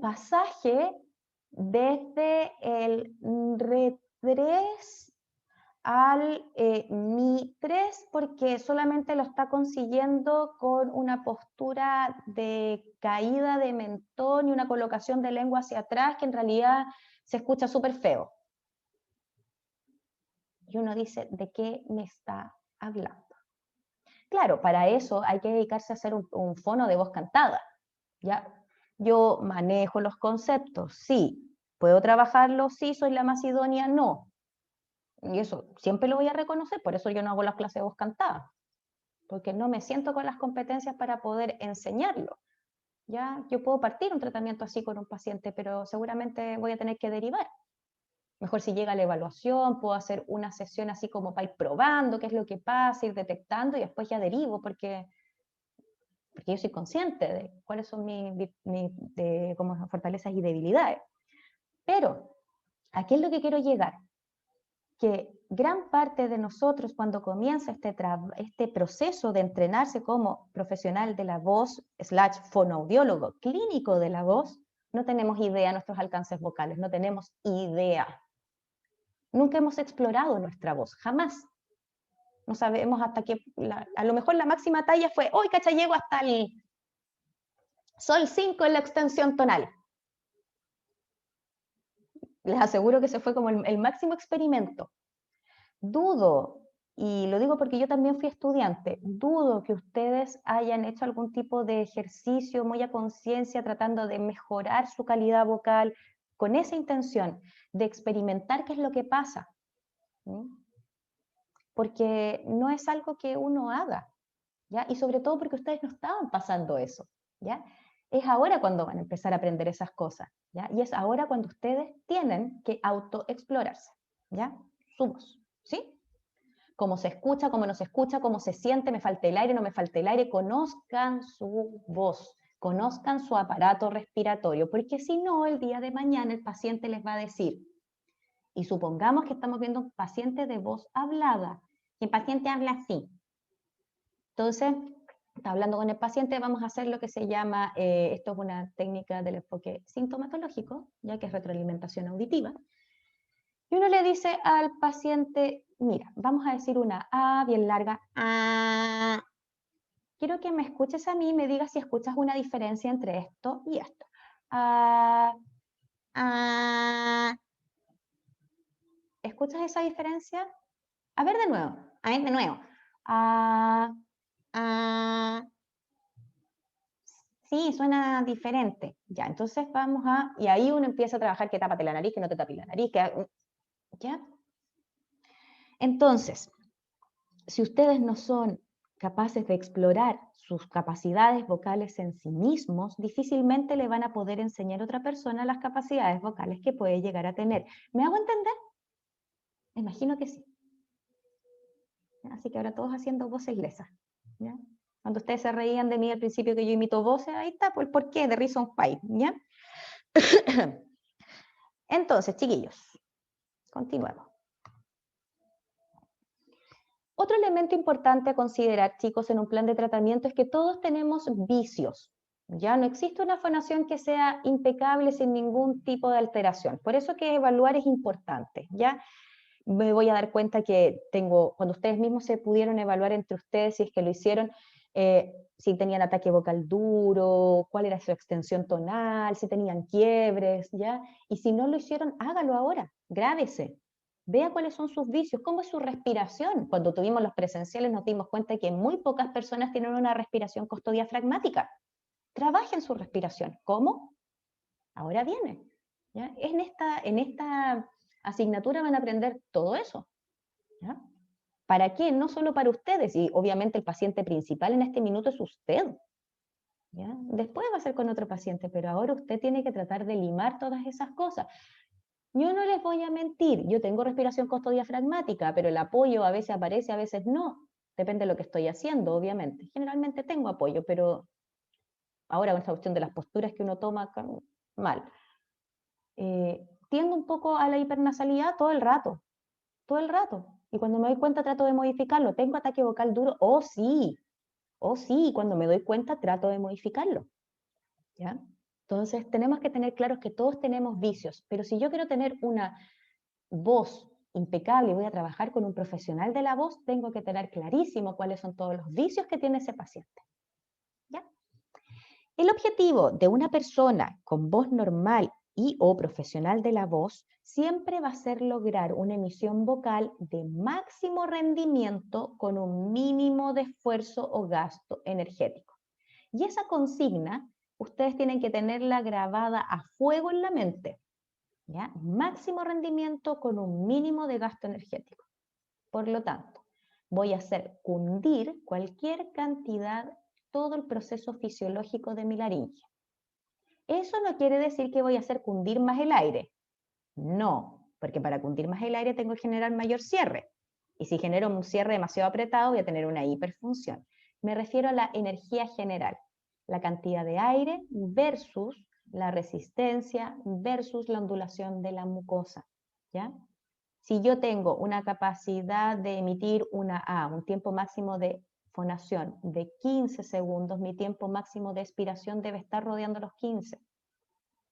pasaje desde el re 3 al mi 3 porque solamente lo está consiguiendo con una postura de caída de mentón y una colocación de lengua hacia atrás que en realidad se escucha súper feo. Y uno dice, ¿de qué me está hablando? Claro, para eso hay que dedicarse a hacer un fono de voz cantada, ¿ya? Yo manejo los conceptos, sí. ¿Puedo trabajarlo? Sí. ¿Soy la más idónea? No. Y eso siempre lo voy a reconocer, por eso yo no hago las clases de voz cantada, porque no me siento con las competencias para poder enseñarlo. ¿Ya? Yo puedo partir un tratamiento así con un paciente, pero seguramente voy a tener que derivar. Mejor si llega la evaluación, puedo hacer una sesión así como para ir probando qué es lo que pasa, ir detectando y después ya derivo, porque yo soy consciente de cuáles son como fortalezas y debilidades. Pero, ¿a qué es lo que quiero llegar? Que gran parte de nosotros cuando comienza este proceso de entrenarse como profesional de la voz, / fonoaudiólogo clínico de la voz, no tenemos idea de nuestros alcances vocales, no tenemos idea. Nunca hemos explorado nuestra voz, jamás. No sabemos hasta qué, a lo mejor la máxima talla fue, hoy cacha, llego hasta el sol 5 en la extensión tonal. Les aseguro que ese fue como el máximo experimento. Dudo, y lo digo porque yo también fui estudiante, dudo que ustedes hayan hecho algún tipo de ejercicio muy a conciencia tratando de mejorar su calidad vocal con esa intención de experimentar qué es lo que pasa. ¿Sí? Porque no es algo que uno haga, ¿ya? Y sobre todo porque ustedes no estaban pasando eso, ¿ya? Es ahora cuando van a empezar a aprender esas cosas, ¿ya? Y es ahora cuando ustedes tienen que autoexplorarse, ¿ya? Su voz, ¿sí? Cómo se escucha, cómo no se escucha, cómo se siente, me falta el aire, no me falta el aire, conozcan su voz, conozcan su aparato respiratorio, porque si no, el día de mañana el paciente les va a decir, y supongamos que estamos viendo un paciente de voz hablada, y el paciente habla así. Entonces, está hablando con el paciente, vamos a hacer lo que se llama, esto es una técnica del enfoque sintomatológico, ya que es retroalimentación auditiva, y uno le dice al paciente, mira, vamos a decir una A bien larga, A. Quiero que me escuches a mí y me digas si escuchas una diferencia entre esto y esto. A, A. ¿Escuchas esa diferencia? A ver de nuevo, a ver de nuevo. A, A. Sí, suena diferente. Ya, entonces vamos a, y ahí uno empieza a trabajar que tápate la nariz, que no te tapes la nariz, que, ¿ya? Entonces, si ustedes no son capaces de explorar sus capacidades vocales en sí mismos, difícilmente le van a poder enseñar a otra persona las capacidades vocales que puede llegar a tener. ¿Me hago entender? Me imagino que sí. Así que ahora todos haciendo voces lesas. ¿Ya? Cuando ustedes se reían de mí al principio que yo imito voces, ahí está, pues ¿por qué? The reason why, ¿ya? Entonces, chiquillos, continuemos. Otro elemento importante a considerar, chicos, en un plan de tratamiento es que todos tenemos vicios. Ya no existe una fonación que sea impecable sin ningún tipo de alteración. Por eso que evaluar es importante. Ya me voy a dar cuenta que cuando ustedes mismos se pudieron evaluar entre ustedes, si es que lo hicieron, si tenían ataque vocal duro, cuál era su extensión tonal, si tenían quiebres, ¿ya? Y si no lo hicieron, hágalo ahora, grábese. Vea cuáles son sus vicios, cómo es su respiración. Cuando tuvimos los presenciales nos dimos cuenta que muy pocas personas tienen una respiración costodiafragmática. Trabajen su respiración. ¿Cómo? Ahora viene. ¿Ya? En esta asignatura van a aprender todo eso. ¿Ya? ¿Para qué? No solo para ustedes, y obviamente el paciente principal en este minuto es usted. ¿Ya? Después va a ser con otro paciente, pero ahora usted tiene que tratar de limar todas esas cosas. Yo no les voy a mentir, yo tengo respiración costodiafragmática, pero el apoyo a veces aparece, a veces no. Depende de lo que estoy haciendo, obviamente. Generalmente tengo apoyo, pero ahora con esta cuestión de las posturas que uno toma, mal. Tiendo un poco a la hipernasalidad todo el rato. Y cuando me doy cuenta trato de modificarlo. ¿Tengo ataque vocal duro? Oh, sí. Y cuando me doy cuenta trato de modificarlo. ¿Ya? Entonces tenemos que tener claros que todos tenemos vicios, pero si yo quiero tener una voz impecable y voy a trabajar con un profesional de la voz, tengo que tener clarísimo cuáles son todos los vicios que tiene ese paciente. ¿Ya? El objetivo de una persona con voz normal y o profesional de la voz siempre va a ser lograr una emisión vocal de máximo rendimiento con un mínimo de esfuerzo o gasto energético. Y esa consigna, ustedes tienen que tenerla grabada a fuego en la mente. ¿Ya? Máximo rendimiento con un mínimo de gasto energético. Por lo tanto, voy a hacer cundir cualquier cantidad, todo el proceso fisiológico de mi laringe. Eso no quiere decir que voy a hacer cundir más el aire. No, porque para cundir más el aire tengo que generar mayor cierre. Y si genero un cierre demasiado apretado, voy a tener una hiperfunción. Me refiero a la energía general, la cantidad de aire versus la resistencia versus la ondulación de la mucosa, ¿ya? Si yo tengo una capacidad de emitir una A, un tiempo máximo de fonación de 15 segundos, mi tiempo máximo de expiración debe estar rodeando los 15.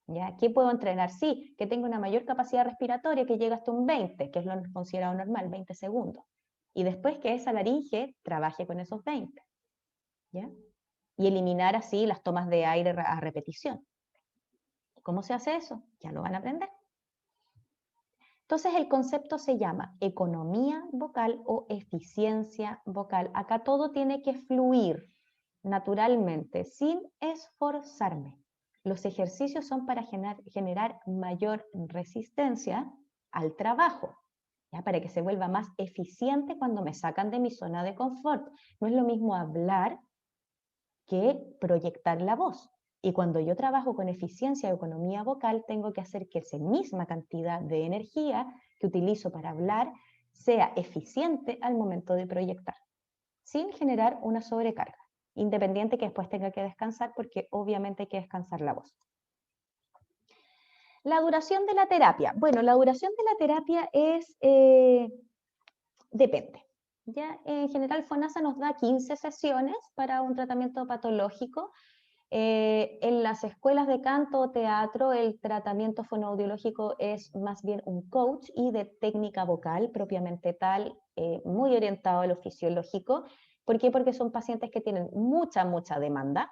¿Ya? ¿Qué puedo entrenar? Sí, que tengo una mayor capacidad respiratoria que llega hasta un 20, que es lo considerado normal, 20 segundos. Y después que esa laringe trabaje con esos 20. ¿Ya? Y eliminar así las tomas de aire a repetición. ¿Cómo se hace eso? Ya lo van a aprender. Entonces el concepto se llama economía vocal o eficiencia vocal. Acá todo tiene que fluir naturalmente, sin esforzarme. Los ejercicios son para generar mayor resistencia al trabajo, ¿ya? Para que se vuelva más eficiente cuando me sacan de mi zona de confort. No es lo mismo hablar que proyectar la voz. Y cuando yo trabajo con eficiencia o economía vocal, tengo que hacer que esa misma cantidad de energía que utilizo para hablar sea eficiente al momento de proyectar, sin generar una sobrecarga, independiente que después tenga que descansar, porque obviamente hay que descansar la voz. La duración de la terapia. Bueno, la duración de la terapia es, depende. ¿Ya? En general, FONASA nos da 15 sesiones para un tratamiento patológico. En las escuelas de canto o teatro, el tratamiento fonoaudiológico es más bien un coach y de técnica vocal propiamente tal, muy orientado a lo fisiológico. ¿Por qué? Porque son pacientes que tienen mucha demanda.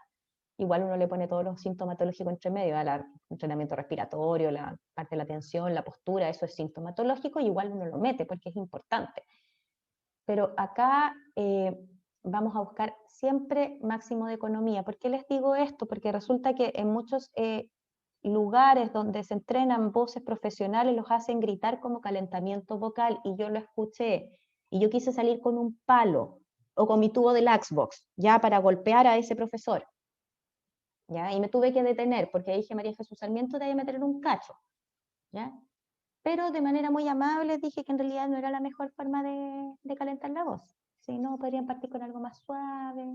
Igual uno le pone todos los sintomatológicos entre medio, el entrenamiento respiratorio, la parte de la atención, la postura, eso es sintomatológico, y igual uno lo mete porque es importante. Pero acá vamos a buscar siempre máximo de economía. ¿Por qué les digo esto? Porque resulta que en muchos lugares donde se entrenan voces profesionales los hacen gritar como calentamiento vocal, y yo lo escuché, y yo quise salir con un palo o con mi tubo de Laxbox, ya para golpear a ese profesor. ¿Ya? Y me tuve que detener porque dije, María Jesús Sarmiento, te voy a meter en un cacho. ¿Ya? Pero de manera muy amable dije que en realidad no era la mejor forma de calentar la voz. Si no, podrían partir con algo más suave,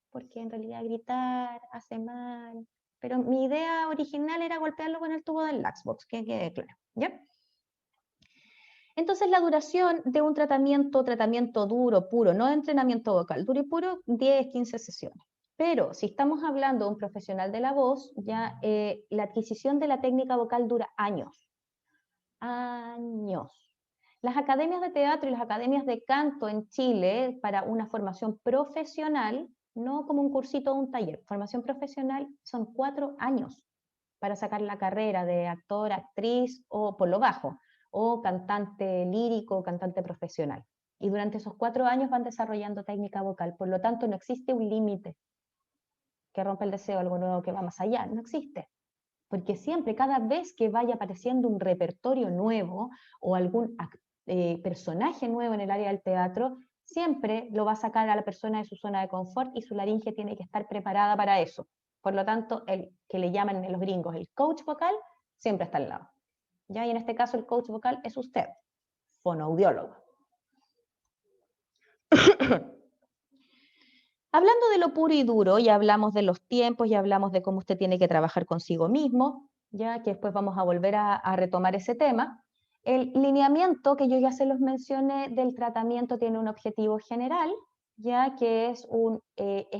porque en realidad gritar hace mal. Pero mi idea original era golpearlo con el tubo del Laxbox, que quede claro. ¿Ya? Entonces la duración de un tratamiento duro, puro, no de entrenamiento vocal, duro y puro, 10, 15 sesiones. Pero si estamos hablando de un profesional de la voz, ya la adquisición de la técnica vocal dura años. Años. Las academias de teatro y las academias de canto en Chile para una formación profesional, no como un cursito o un taller, formación profesional son 4 años para sacar la carrera de actor, actriz o por lo bajo, o cantante lírico o cantante profesional. Y durante esos 4 años van desarrollando técnica vocal, por lo tanto no existe un límite que rompa el deseo, algo nuevo que va más allá, no existe. Porque siempre, cada vez que vaya apareciendo un repertorio nuevo o algún personaje nuevo en el área del teatro, siempre lo va a sacar a la persona de su zona de confort y su laringe tiene que estar preparada para eso. Por lo tanto, el que le llaman en los gringos el coach vocal, siempre está al lado. ¿Ya? Y en este caso el coach vocal es usted, fonoaudiólogo. Hablando de lo puro y duro, ya hablamos de los tiempos, ya hablamos de cómo usted tiene que trabajar consigo mismo, ya que después vamos a volver a retomar ese tema. El lineamiento, que yo ya se los mencioné, del tratamiento tiene un objetivo general, ya que es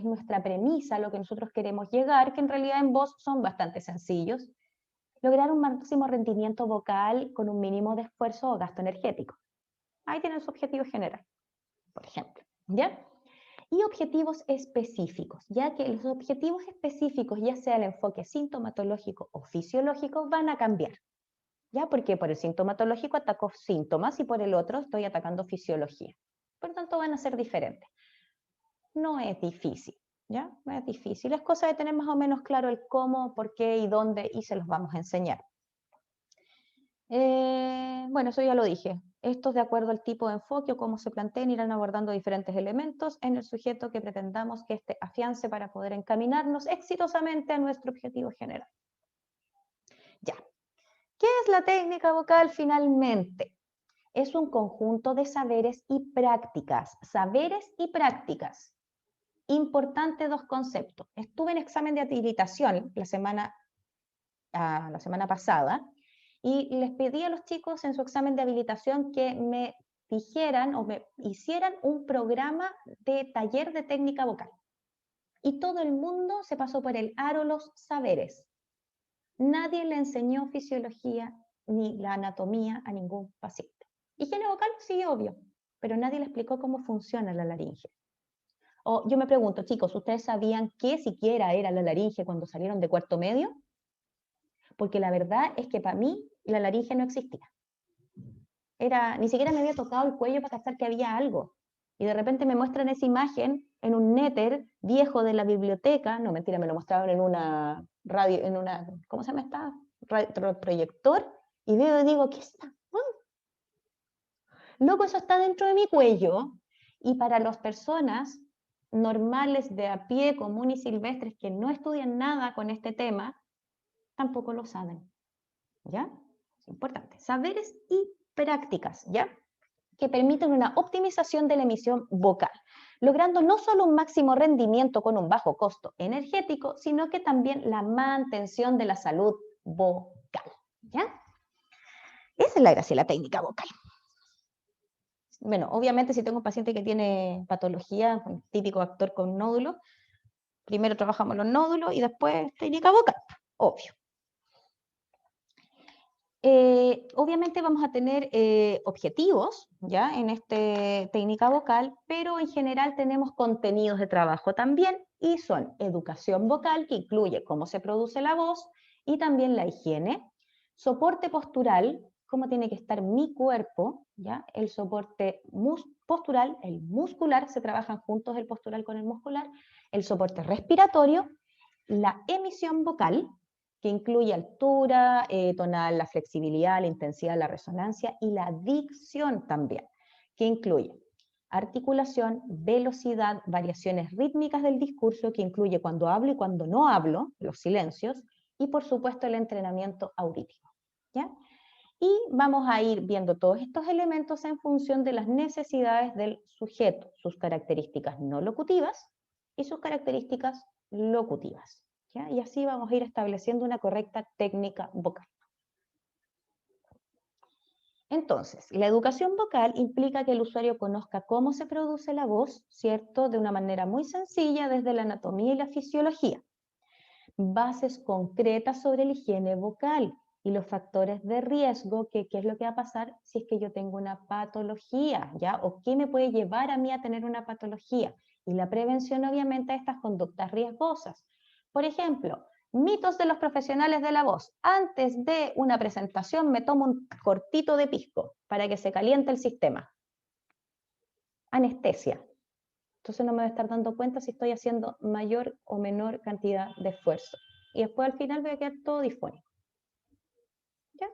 nuestra premisa, lo que nosotros queremos llegar, que en realidad en voz son bastante sencillos. Lograr un máximo rendimiento vocal con un mínimo de esfuerzo o gasto energético. Ahí tienen su objetivo general, por ejemplo, ¿ya? Y objetivos específicos, ya que los objetivos específicos, ya sea el enfoque sintomatológico o fisiológico, van a cambiar. ¿Ya? Porque por el sintomatológico ataco síntomas y por el otro estoy atacando fisiología. Por lo tanto, van a ser diferentes. No es difícil, ¿ya? No es difícil. Es cosa de tener más o menos claro el cómo, por qué y dónde, y se los vamos a enseñar. Bueno, eso ya lo dije. Estos, de acuerdo al tipo de enfoque o cómo se planteen, irán abordando diferentes elementos en el sujeto que pretendamos que este afiance para poder encaminarnos exitosamente a nuestro objetivo general. Ya. ¿Qué es es la técnica vocal finalmente? Es un conjunto de saberes y prácticas. Saberes y prácticas. Importante dos conceptos. Estuve en examen de habilitación la semana pasada y les pedí a los chicos en su examen de habilitación que me dijeran o me hicieran un programa de taller de técnica vocal. Y todo el mundo se pasó por el aro los saberes. Nadie le enseñó fisiología ni la anatomía a ningún paciente. Higiene vocal, sí, obvio, pero nadie le explicó cómo funciona la laringe. O yo me pregunto, chicos, ¿ustedes sabían qué siquiera era la laringe cuando salieron de cuarto medio? Porque la verdad es que para mí la laringe no existía. Ni siquiera me había tocado el cuello para cachar que había algo. Y de repente me muestran esa imagen en un néter viejo de la biblioteca, no, mentira, me lo mostraron en una radio, ¿cómo se llama esta? Proyector, y veo y digo, ¿qué está? Loco, eso está dentro de mi cuello, y para las personas normales de a pie, común y silvestres, que no estudian nada con este tema, tampoco lo saben, ¿ya? Es importante. Saberes y prácticas, ¿ya? Que permiten una optimización de la emisión vocal, logrando no solo un máximo rendimiento con un bajo costo energético, sino que también la mantención de la salud vocal, ¿ya? Esa es la gracia de la técnica vocal. Bueno, obviamente si tengo un paciente que tiene patología, un típico actor con nódulos, primero trabajamos los nódulos y después técnica vocal, obvio. Obviamente vamos a tener objetivos ya en esta técnica vocal, pero en general tenemos contenidos de trabajo también y son educación vocal, que incluye cómo se produce la voz y también la higiene, soporte postural, cómo tiene que estar mi cuerpo, ¿ya? El soporte postural, el muscular, se trabajan juntos el postural con el muscular, el soporte respiratorio, la emisión vocal, que incluye altura, tonal, la flexibilidad, la intensidad, la resonancia y la dicción también, que incluye articulación, velocidad, variaciones rítmicas del discurso, que incluye cuando hablo y cuando no hablo, los silencios, y por supuesto el entrenamiento auditivo, ¿ya? Y vamos a ir viendo todos estos elementos en función de las necesidades del sujeto, sus características no locutivas y sus características locutivas, ¿ya? Y así vamos a ir estableciendo una correcta técnica vocal. Entonces, la educación vocal implica que el usuario conozca cómo se produce la voz, ¿cierto? De una manera muy sencilla desde la anatomía y la fisiología. Bases concretas sobre la higiene vocal y los factores de riesgo, qué es lo que va a pasar si es que yo tengo una patología, ¿ya? O qué me puede llevar a mí a tener una patología. Y la prevención, obviamente, de estas conductas riesgosas. Por ejemplo, mitos de los profesionales de la voz. Antes de una presentación me tomo un cortito de pisco para que se caliente el sistema. Anestesia. Entonces no me voy a estar dando cuenta si estoy haciendo mayor o menor cantidad de esfuerzo. Y después al final voy a quedar todo disfónico. ¿Ya?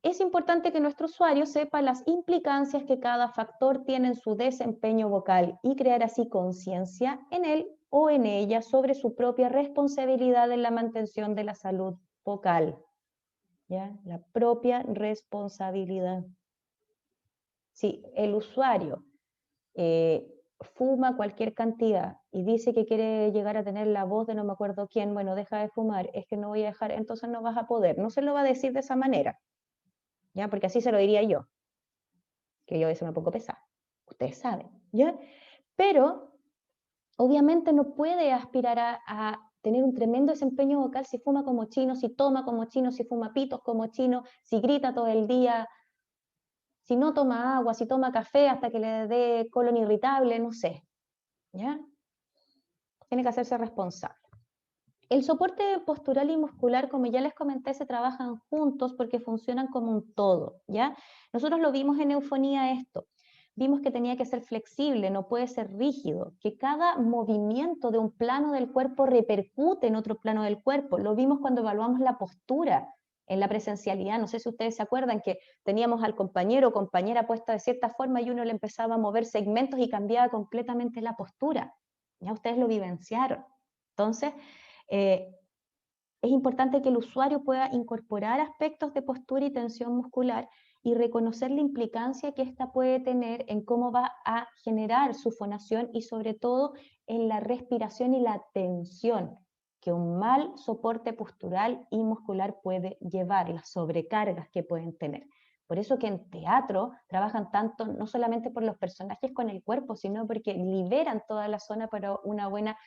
Es importante que nuestro usuario sepa las implicancias que cada factor tiene en su desempeño vocal y crear así conciencia en él o en ella sobre su propia responsabilidad en la mantención de la salud vocal. ¿Ya? La propia responsabilidad. Si el usuario fuma cualquier cantidad y dice que quiere llegar a tener la voz de no me acuerdo quién, bueno, deja de fumar, es que no voy a dejar, entonces no vas a poder. No se lo va a decir de esa manera, ¿ya? Porque así se lo diría yo, que yo eso me pongo pesada. Ustedes saben, ¿ya? Pero obviamente no puede aspirar a tener un tremendo desempeño vocal si fuma como chino, si toma como chino, si fuma pitos como chino, si grita todo el día, si no toma agua, si toma café hasta que le dé colon irritable, no sé, ¿ya? Tiene que hacerse responsable. El soporte postural y muscular, como ya les comenté, se trabajan juntos porque funcionan como un todo, ¿ya? Nosotros lo vimos en eufonía esto. Vimos que tenía que ser flexible, no puede ser rígido, que cada movimiento de un plano del cuerpo repercute en otro plano del cuerpo. Lo vimos cuando evaluamos la postura en la presencialidad. No sé si ustedes se acuerdan que teníamos al compañero o compañera puesta de cierta forma y uno le empezaba a mover segmentos y cambiaba completamente la postura. Ya ustedes lo vivenciaron. Entonces, es importante que el usuario pueda incorporar aspectos de postura y tensión muscular y reconocer la implicancia que ésta puede tener en cómo va a generar su fonación y sobre todo en la respiración y la tensión que un mal soporte postural y muscular puede llevar, las sobrecargas que pueden tener. Por eso que en teatro trabajan tanto, no solamente por los personajes con el cuerpo, sino porque liberan toda la zona para una buena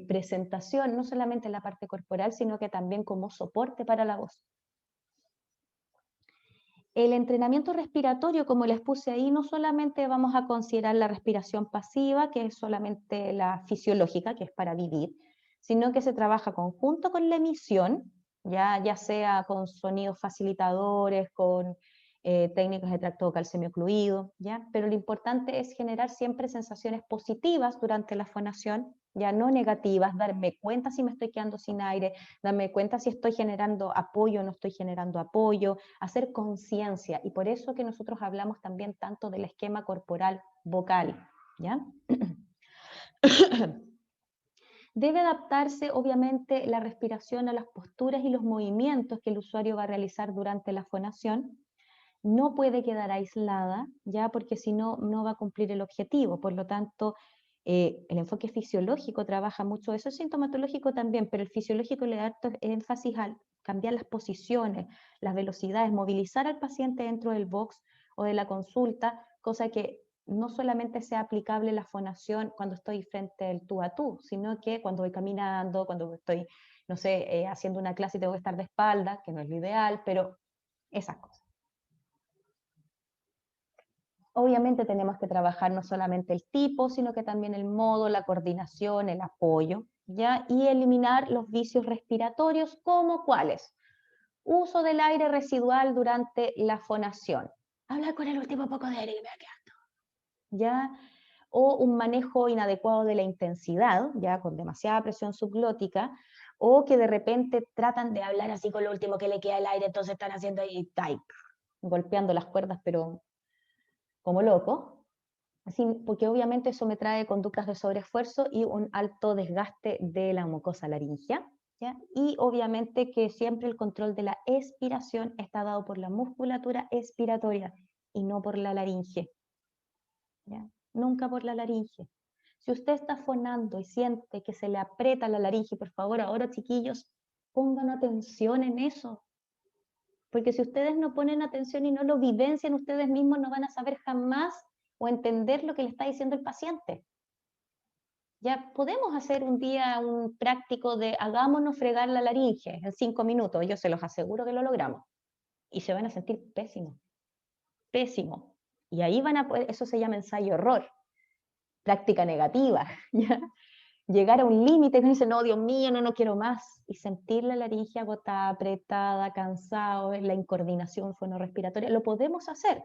presentación, no solamente en la parte corporal, sino que también como soporte para la voz. El entrenamiento respiratorio, como les puse ahí, no solamente vamos a considerar la respiración pasiva, que es solamente la fisiológica, que es para vivir, sino que se trabaja conjunto con la emisión, ya sea con sonidos facilitadores, con técnicas de tracto vocal semiocluido, ¿ya? Pero lo importante es generar siempre sensaciones positivas durante la fonación, ya no negativas, darme cuenta si me estoy quedando sin aire, darme cuenta si estoy generando apoyo o no estoy generando apoyo, hacer conciencia, y por eso que nosotros hablamos también tanto del esquema corporal vocal, ¿ya? Debe adaptarse, obviamente, la respiración a las posturas y los movimientos que el usuario va a realizar durante la fonación. No puede quedar aislada, ya, porque si no, no va a cumplir el objetivo. Por lo tanto, el enfoque fisiológico trabaja mucho eso, es sintomatológico también, pero el fisiológico le da harto énfasis al cambiar las posiciones, las velocidades, movilizar al paciente dentro del box o de la consulta, cosa que no solamente sea aplicable la fonación cuando estoy frente al tú a tú, sino que cuando voy caminando, cuando estoy, no sé, haciendo una clase y tengo que estar de espaldas, que no es lo ideal, pero esas cosas. Obviamente tenemos que trabajar no solamente el tipo, sino que también el modo, la coordinación, el apoyo, ¿ya? Y eliminar los vicios respiratorios, como cuáles. Uso del aire residual durante la fonación. Habla con el último poco de aire que me va quedando. ¿Ya? O un manejo inadecuado de la intensidad, ya con demasiada presión subglótica, o que de repente tratan de hablar así con lo último que le queda el aire, entonces están haciendo ahí, golpeando las cuerdas, pero como loco. Así, porque obviamente eso me trae conductas de sobreesfuerzo y un alto desgaste de la mucosa laringea, ¿ya? Y obviamente que siempre el control de la expiración está dado por la musculatura expiratoria y no por la laringe, ¿ya? Nunca por la laringe. Si usted está fonando y siente que se le aprieta la laringe, por favor, ahora chiquillos, pongan atención en eso. Porque si ustedes no ponen atención y no lo vivencian ustedes mismos, no van a saber jamás o entender lo que le está diciendo el paciente. Ya podemos hacer un día un práctico de hagámonos fregar la laringe en 5 minutos, yo se los aseguro que lo logramos. Y se van a sentir pésimo, pésimo. Y ahí van a poder, eso se llama ensayo-error, práctica negativa, ¿ya? Llegar a un límite que dice, no, Dios mío, no quiero más, y sentir la laringe agotada, apretada, cansado, la incoordinación fonorrespiratoria, lo podemos hacer,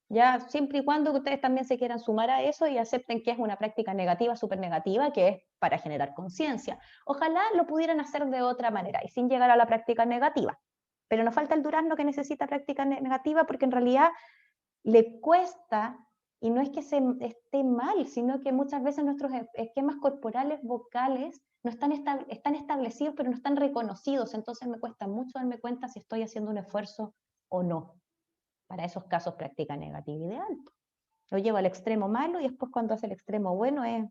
ya siempre y cuando ustedes también se quieran sumar a eso y acepten que es una práctica negativa, súper negativa, que es para generar conciencia. Ojalá lo pudieran hacer de otra manera y sin llegar a la práctica negativa. Pero nos falta el durazno que necesita práctica negativa porque en realidad le cuesta, y no es que se esté mal, sino que muchas veces nuestros esquemas corporales vocales no están establecidos, pero no están reconocidos, entonces me cuesta mucho darme cuenta si estoy haciendo un esfuerzo o no. Para esos casos práctica negativa ideal. Lo lleva al extremo malo y después cuando hace el extremo bueno es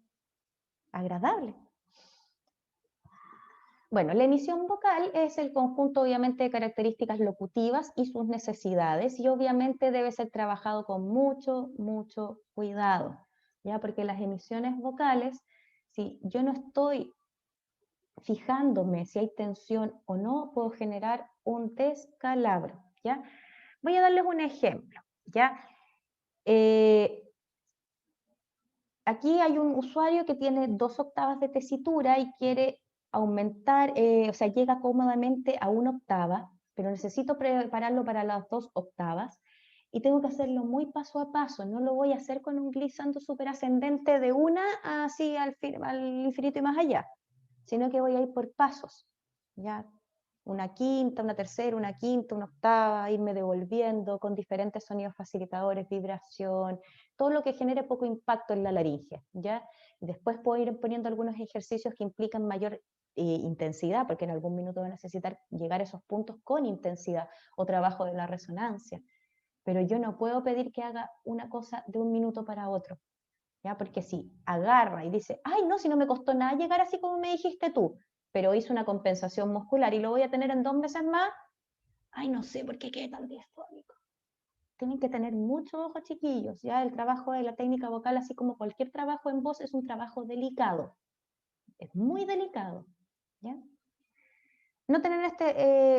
agradable. Bueno, la emisión vocal es el conjunto obviamente de características locutivas y sus necesidades y obviamente debe ser trabajado con mucho, mucho cuidado, ¿ya? Porque las emisiones vocales, si yo no estoy fijándome si hay tensión o no, puedo generar un descalabro, ¿ya? Voy a darles un ejemplo, ¿ya? Aquí hay un usuario que tiene 2 octavas de tesitura y quiere aumentar, o sea, llega cómodamente a 1 octava, pero necesito prepararlo para las 2 octavas y tengo que hacerlo muy paso a paso, no lo voy a hacer con un glissando súper ascendente de una así al infinito y más allá, sino que voy a ir por pasos, ¿ya? Una quinta, una tercera, una quinta, una octava, irme devolviendo con diferentes sonidos facilitadores, vibración, todo lo que genere poco impacto en la laringe, ¿ya? Después puedo ir poniendo algunos ejercicios que implican mayor intensidad, porque en algún minuto va a necesitar llegar a esos puntos con intensidad o trabajo de la resonancia. Pero yo no puedo pedir que haga una cosa de un minuto para otro, ¿ya? Porque si agarra y dice, ay, no, si no me costó nada llegar así como me dijiste tú, pero hice una compensación muscular y lo voy a tener en 2 meses más, ay, no sé por qué quede tan disfónico. Tienen que tener mucho ojo, chiquillos, ¿ya? El trabajo de la técnica vocal, así como cualquier trabajo en voz, es un trabajo delicado. Es muy delicado, ¿ya? No tener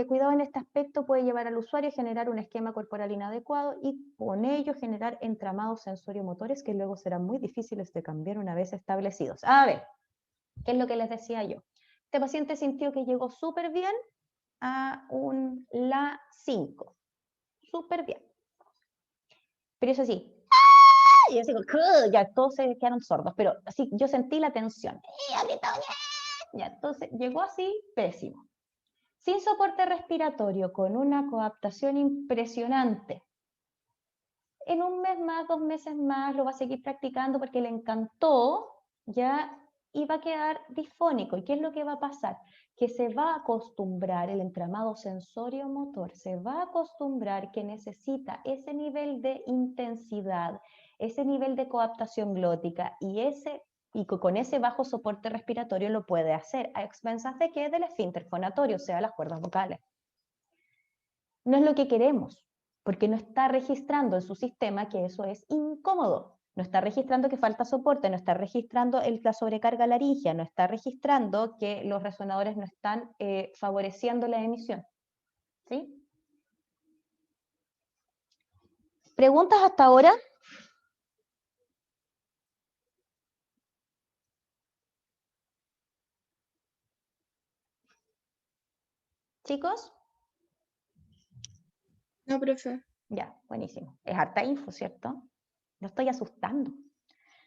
cuidado en este aspecto puede llevar al usuario a generar un esquema corporal inadecuado y con ello generar entramados sensorio-motores que luego serán muy difíciles de cambiar una vez establecidos. A ver, ¿qué es lo que les decía yo? Este paciente sintió que llegó súper bien a un La 5. Súper bien. Pero eso sí, y yo digo, ya todos se quedaron sordos, pero así yo sentí la tensión. Ya, entonces llegó así, pésimo. Sin soporte respiratorio, con una coaptación impresionante. En 1 mes más, 2 meses más, lo va a seguir practicando porque le encantó, ya, y va a quedar disfónico. ¿Y qué es lo que va a pasar? Que se va a acostumbrar el entramado sensorio-motor, se va a acostumbrar que necesita ese nivel de intensidad, ese nivel de coaptación glótica y con ese bajo soporte respiratorio lo puede hacer, a expensas de qué? Del esfínter fonatorio, o sea, las cuerdas vocales. No es lo que queremos, porque no está registrando en su sistema que eso es incómodo. No está registrando que falta soporte, no está registrando la sobrecarga laringea, no está registrando que los resonadores no están favoreciendo la emisión. ¿Sí? ¿Preguntas hasta ahora? ¿Chicos? No, profe. Ya, buenísimo. Es harta info, ¿cierto? No estoy asustando.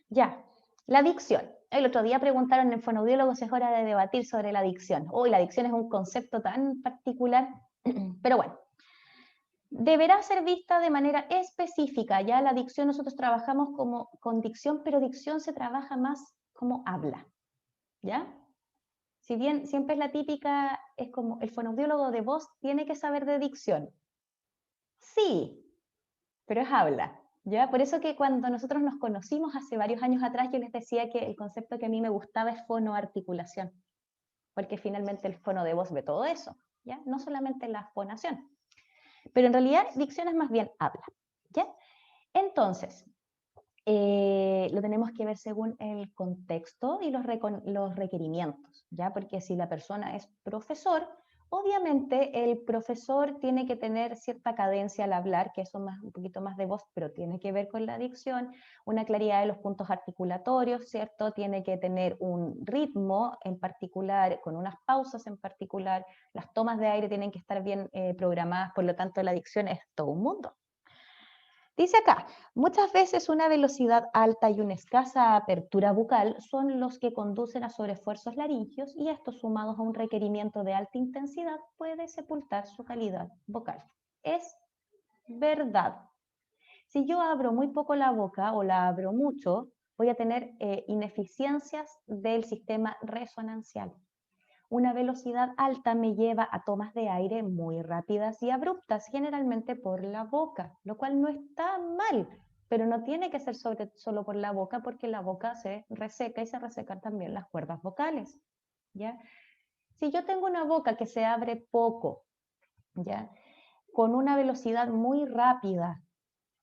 Ya, la dicción. El otro día preguntaron en fonoaudiólogos si es hora de debatir sobre la dicción. Hoy la dicción es un concepto tan particular, pero bueno. Deberá ser vista de manera específica. Ya la dicción nosotros trabajamos con dicción, pero dicción se trabaja más como habla. ¿Ya? Si bien siempre es la típica, es como el fonoaudiólogo de voz tiene que saber de dicción. Sí, pero es habla. ¿Ya? Por eso que cuando nosotros nos conocimos hace varios años atrás, yo les decía que el concepto que a mí me gustaba es fonoarticulación, porque finalmente el fono de voz ve todo eso, ¿ya? No solamente la fonación. Pero en realidad dicción es más bien habla, ¿ya? Entonces, lo tenemos que ver según el contexto y los requerimientos, ¿ya? Porque si la persona es profesor, obviamente el profesor tiene que tener cierta cadencia al hablar, que eso un poquito más de voz, pero tiene que ver con la dicción, una claridad de los puntos articulatorios, ¿cierto? Tiene que tener un ritmo en particular, con unas pausas en particular, las tomas de aire tienen que estar bien programadas, por lo tanto la dicción es todo un mundo. Dice acá, muchas veces una velocidad alta y una escasa apertura bucal son los que conducen a sobreesfuerzos laringios y estos sumados a un requerimiento de alta intensidad puede sepultar su calidad vocal. Es verdad. Si yo abro muy poco la boca o la abro mucho, voy a tener ineficiencias del sistema resonancial. Una velocidad alta me lleva a tomas de aire muy rápidas y abruptas, generalmente por la boca, lo cual no está mal, pero no tiene que ser solo por la boca, porque la boca se reseca y se resecan también las cuerdas vocales, ¿ya? Si yo tengo una boca que se abre poco, ¿ya? Con una velocidad muy rápida,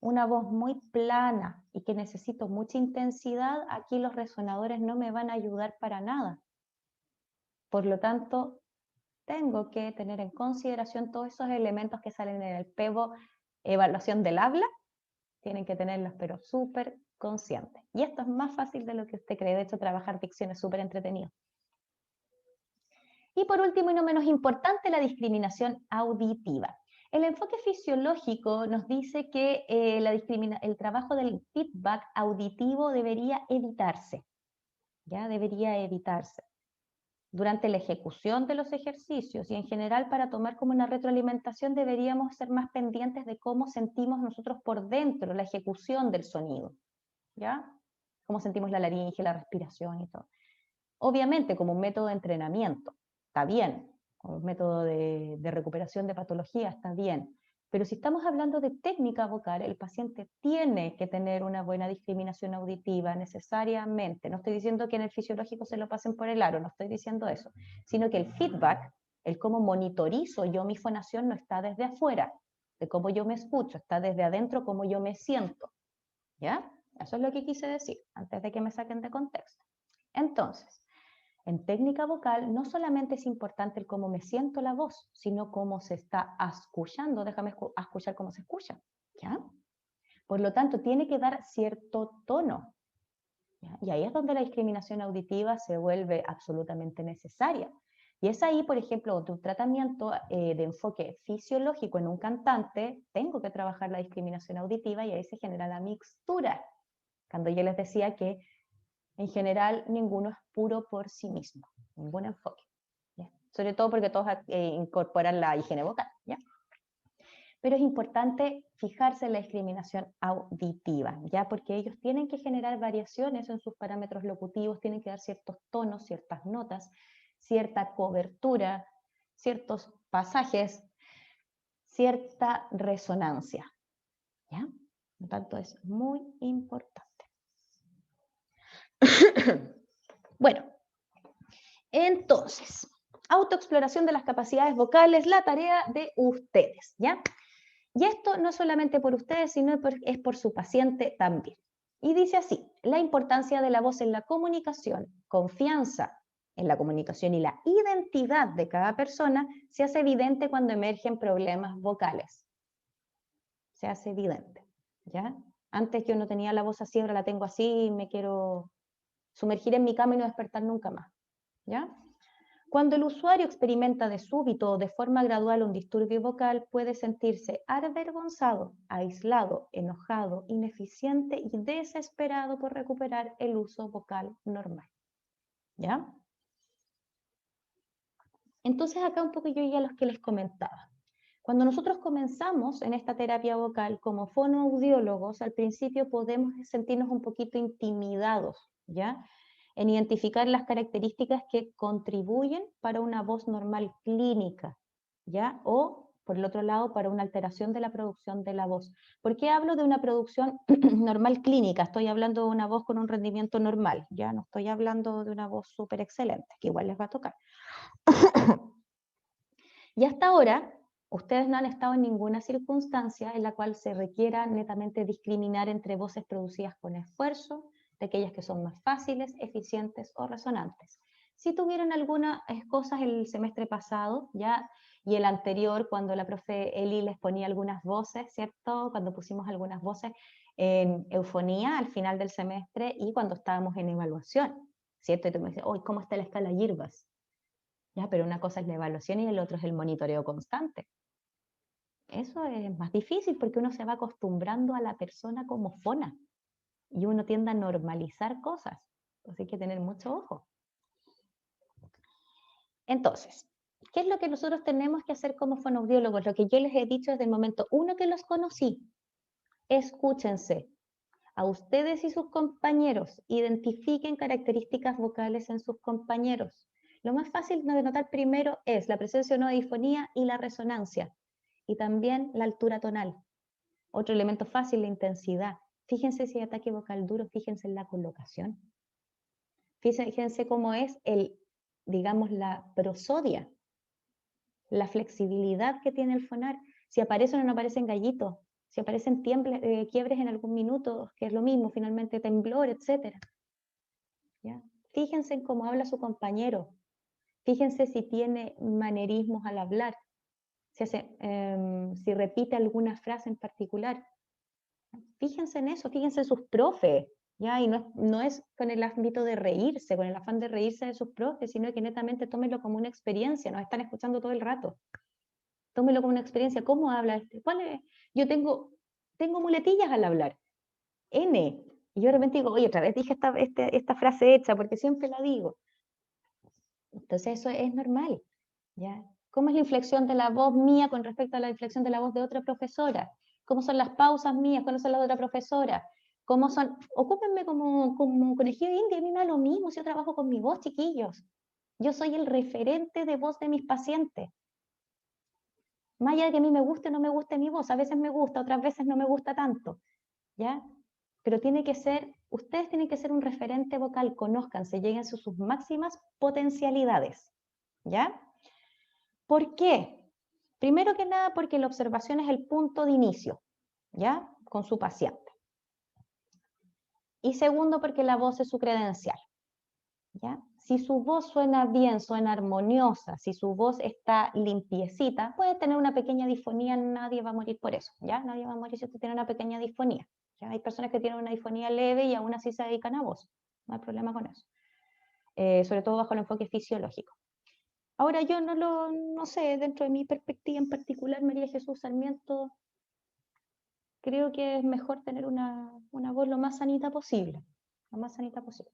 una voz muy plana y que necesito mucha intensidad, aquí los resonadores no me van a ayudar para nada. Por lo tanto, tengo que tener en consideración todos esos elementos que salen en el PEBO, evaluación del habla, tienen que tenerlos pero súper conscientes. Y esto es más fácil de lo que usted cree, de hecho trabajar dicción es súper entretenido. Y por último y no menos importante, la discriminación auditiva. El enfoque fisiológico nos dice que el trabajo del feedback auditivo debería evitarse, ¿ya? Debería evitarse durante la ejecución de los ejercicios y en general para tomar como una retroalimentación deberíamos ser más pendientes de cómo sentimos nosotros por dentro la ejecución del sonido, ¿ya? Cómo sentimos la laringe, la respiración y todo. Obviamente como un método de entrenamiento, está bien, o método de recuperación de patología, está bien. Pero si estamos hablando de técnica vocal, el paciente tiene que tener una buena discriminación auditiva necesariamente. No estoy diciendo que en el fisiológico se lo pasen por el aro, no estoy diciendo eso, sino que el feedback, el cómo monitorizo yo mi fonación, no está desde afuera, de cómo yo me escucho, está desde adentro cómo yo me siento. ¿Ya? Eso es lo que quise decir, antes de que me saquen de contexto. Entonces, en técnica vocal no solamente es importante el cómo me siento la voz, sino cómo se está escuchando. Déjame escuchar cómo se escucha, ¿ya? Por lo tanto, tiene que dar cierto tono, ¿ya? Y ahí es donde la discriminación auditiva se vuelve absolutamente necesaria. Y es ahí, por ejemplo, de un tratamiento de enfoque fisiológico en un cantante, tengo que trabajar la discriminación auditiva y ahí se genera la mixtura. Cuando yo les decía que en general, ninguno es puro por sí mismo, ningún enfoque, ¿ya? Sobre todo porque todos incorporan la higiene vocal, ¿ya? Pero es importante fijarse en la discriminación auditiva, ¿ya? Porque ellos tienen que generar variaciones en sus parámetros locutivos, tienen que dar ciertos tonos, ciertas notas, cierta cobertura, ciertos pasajes, cierta resonancia, ¿ya? Por lo tanto, es muy importante. Bueno, entonces, autoexploración de las capacidades vocales, la tarea de ustedes, ¿ya? Y esto no solamente por ustedes, sino es por su paciente también. Y dice así, la importancia de la voz en la comunicación, confianza en la comunicación y la identidad de cada persona se hace evidente cuando emergen problemas vocales. Se hace evidente, ¿ya? Antes yo no tenía la voz así, ahora la tengo así y me quiero sumergir en mi cama y no despertar nunca más, ¿ya? Cuando el usuario experimenta de súbito o de forma gradual un disturbio vocal, puede sentirse avergonzado, aislado, enojado, ineficiente y desesperado por recuperar el uso vocal normal, ¿ya? Entonces acá un poco yo ya los que les comentaba. Cuando nosotros comenzamos en esta terapia vocal como fonoaudiólogos, al principio podemos sentirnos un poquito intimidados, ¿ya? En identificar las características que contribuyen para una voz normal clínica, ¿ya? O, por el otro lado, para una alteración de la producción de la voz. ¿Por qué hablo de una producción normal clínica? Estoy hablando de una voz con un rendimiento normal, ¿ya? No estoy hablando de una voz súper excelente, que igual les va a tocar. Y hasta ahora, ustedes no han estado en ninguna circunstancia en la cual se requiera netamente discriminar entre voces producidas con esfuerzo, de aquellas que son más fáciles, eficientes o resonantes. Si tuvieron algunas cosas el semestre pasado, ya, y el anterior, cuando la profe Eli les ponía algunas voces, ¿cierto? Cuando pusimos algunas voces en eufonía al final del semestre y cuando estábamos en evaluación, ¿cierto? Y tú me dices, hoy, ¿cómo está la escala Girvas? Ya, pero una cosa es la evaluación y el otro es el monitoreo constante. Eso es más difícil porque uno se va acostumbrando a la persona como fona y uno tiende a normalizar cosas. Entonces hay que tener mucho ojo. Entonces, ¿qué es lo que nosotros tenemos que hacer como fonoaudiólogos? Lo que yo les he dicho desde el momento uno que los conocí. Escúchense. A ustedes y sus compañeros, identifiquen características vocales en sus compañeros. Lo más fácil de notar primero es la presencia o no de difonía y la resonancia, y también la altura tonal. Otro elemento fácil, la intensidad. Fíjense si hay ataque vocal duro, fíjense en la colocación. Fíjense cómo es digamos, la prosodia, la flexibilidad que tiene el fonar, si aparecen o no aparecen gallitos, si aparecen quiebres en algún minuto, que es lo mismo, finalmente temblor, etc. ¿Ya? Fíjense en cómo habla su compañero, fíjense si tiene manerismos al hablar, si repite alguna frase en particular. Fíjense en eso, fíjense en sus profes, ¿ya? Y no es con el ámbito de reírse, con el afán de reírse de sus profes, sino que netamente tómenlo como una experiencia, nos están escuchando todo el rato. Tómelo como una experiencia. ¿Cómo habla este? ¿Cuál es? Yo tengo muletillas al hablar. N. Y yo de repente digo, oye, otra vez dije esta frase hecha, porque siempre la digo. Entonces eso es normal, ¿ya? ¿Cómo es la inflexión de la voz mía con respecto a la inflexión de la voz de otra profesora? ¿Cómo son las pausas mías? ¿Cuáles son las de otra profesora? ¿Cómo son? Ocúpenme como conejillo de India, a mí me da lo mismo si yo trabajo con mi voz, chiquillos. Yo soy el referente de voz de mis pacientes. Más allá de que a mí me guste o no me guste mi voz, a veces me gusta, otras veces no me gusta tanto, ¿ya? Pero tiene que ser, ustedes tienen que ser un referente vocal, conózcanse, lleguen a sus máximas potencialidades, ¿ya? ¿Por qué? Primero que nada porque la observación es el punto de inicio, ¿ya? Con su paciente. Y segundo porque la voz es su credencial, ¿ya? Si su voz suena bien, suena armoniosa, si su voz está limpiecita, puede tener una pequeña disfonía, nadie va a morir por eso, ¿ya? Nadie va a morir si usted tiene una pequeña disfonía, ¿ya? Hay personas que tienen una disfonía leve y aún así se dedican a voz, no hay problema con eso, sobre todo bajo el enfoque fisiológico. Ahora yo no sé, dentro de mi perspectiva en particular, María Jesús Sarmiento, creo que es mejor tener una voz lo más sanita posible, lo más sanita posible.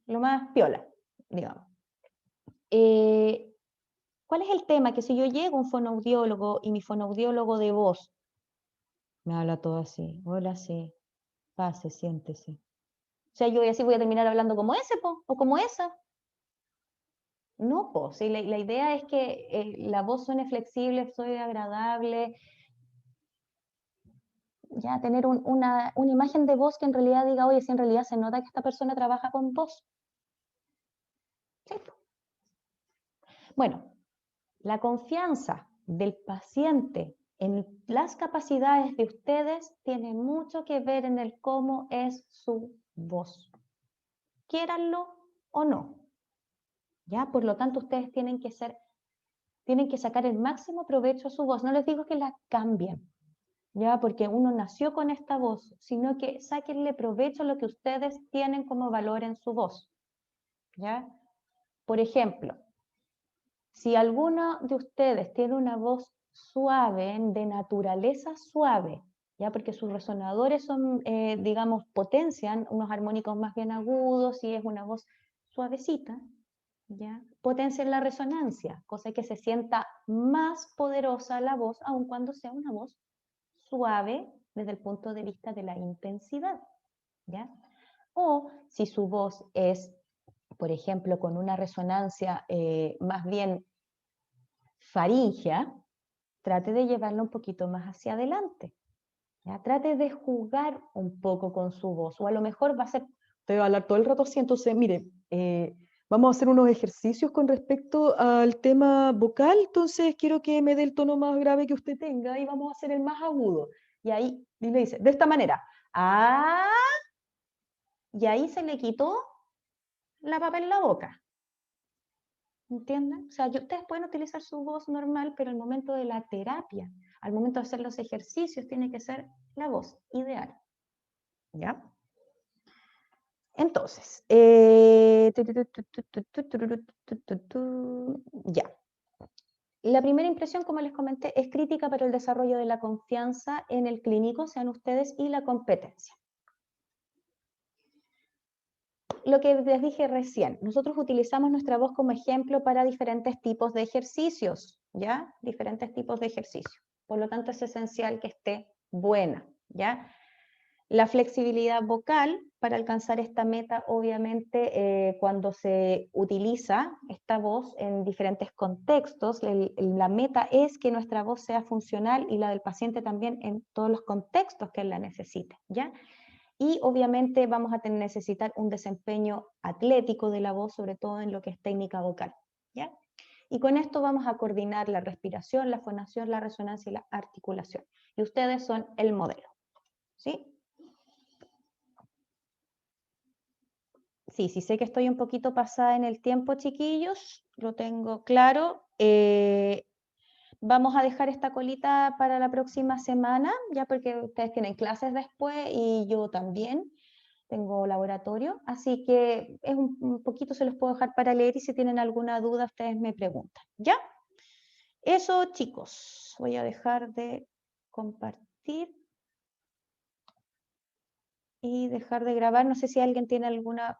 Lo más piola, digamos. ¿Cuál es el tema? Que si yo llego a un fonoaudiólogo y mi fonoaudiólogo de voz me habla todo así, hola, sí, pase, siéntese. O sea, yo así voy a terminar hablando como ese, po, o como esa. No, po, sí, la idea es que la voz suene flexible, suene agradable, ya tener una imagen de voz que en realidad diga, oye, si en realidad se nota que esta persona trabaja con voz. Sí. Bueno, la confianza del paciente en las capacidades de ustedes tiene mucho que ver en el cómo es su voz. Quiéranlo o no. ¿Ya? Por lo tanto, ustedes tienen que sacar el máximo provecho a su voz. No les digo que la cambien, ¿ya? Porque uno nació con esta voz, sino que sáquenle provecho a lo que ustedes tienen como valor en su voz, ¿ya? Por ejemplo, si alguno de ustedes tiene una voz suave, de naturaleza suave, ¿ya? Porque sus resonadores son, digamos, potencian unos armónicos más bien agudos y es una voz suavecita, ¿ya? Potencian la resonancia, cosa que se sienta más poderosa la voz, aun cuando sea una voz suave desde el punto de vista de la intensidad, ¿ya? O si su voz es, por ejemplo, con una resonancia más bien faringea, trate de llevarla un poquito más hacia adelante. ¿Ya? Trate de jugar un poco con su voz, o a lo mejor va a ser, te va a hablar todo el rato así, entonces, mire, vamos a hacer unos ejercicios con respecto al tema vocal, entonces quiero que me dé el tono más grave que usted tenga y vamos a hacer el más agudo. Y ahí, y le dice, de esta manera, ¡ah! Y ahí se le quitó la papa en la boca. ¿Entienden? O sea, ustedes pueden utilizar su voz normal, pero al momento de la terapia, al momento de hacer los ejercicios, tiene que ser la voz ideal. ¿Ya? Entonces, ya. La primera impresión, como les comenté, es crítica para el desarrollo de la confianza en el clínico, sean ustedes, y la competencia. Lo que les dije recién, nosotros utilizamos nuestra voz como ejemplo para diferentes tipos de ejercicios, ¿ya? Diferentes tipos de ejercicios. Por lo tanto, es esencial que esté buena, ¿ya? La flexibilidad vocal para alcanzar esta meta, obviamente, cuando se utiliza esta voz en diferentes contextos, la meta es que nuestra voz sea funcional y la del paciente también en todos los contextos que él la necesite, ¿ya? Y obviamente vamos a necesitar un desempeño atlético de la voz, sobre todo en lo que es técnica vocal, ¿ya? Y con esto vamos a coordinar la respiración, la fonación, la resonancia y la articulación. Y ustedes son el modelo, ¿sí? Sí, sé que estoy un poquito pasada en el tiempo, chiquillos, lo tengo claro. Vamos a dejar esta colita para la próxima semana, ya porque ustedes tienen clases después y yo también tengo laboratorio, así que es un poquito se los puedo dejar para leer y si tienen alguna duda ustedes me preguntan, ¿ya? Eso, chicos, voy a dejar de compartir y dejar de grabar. No sé si alguien tiene alguna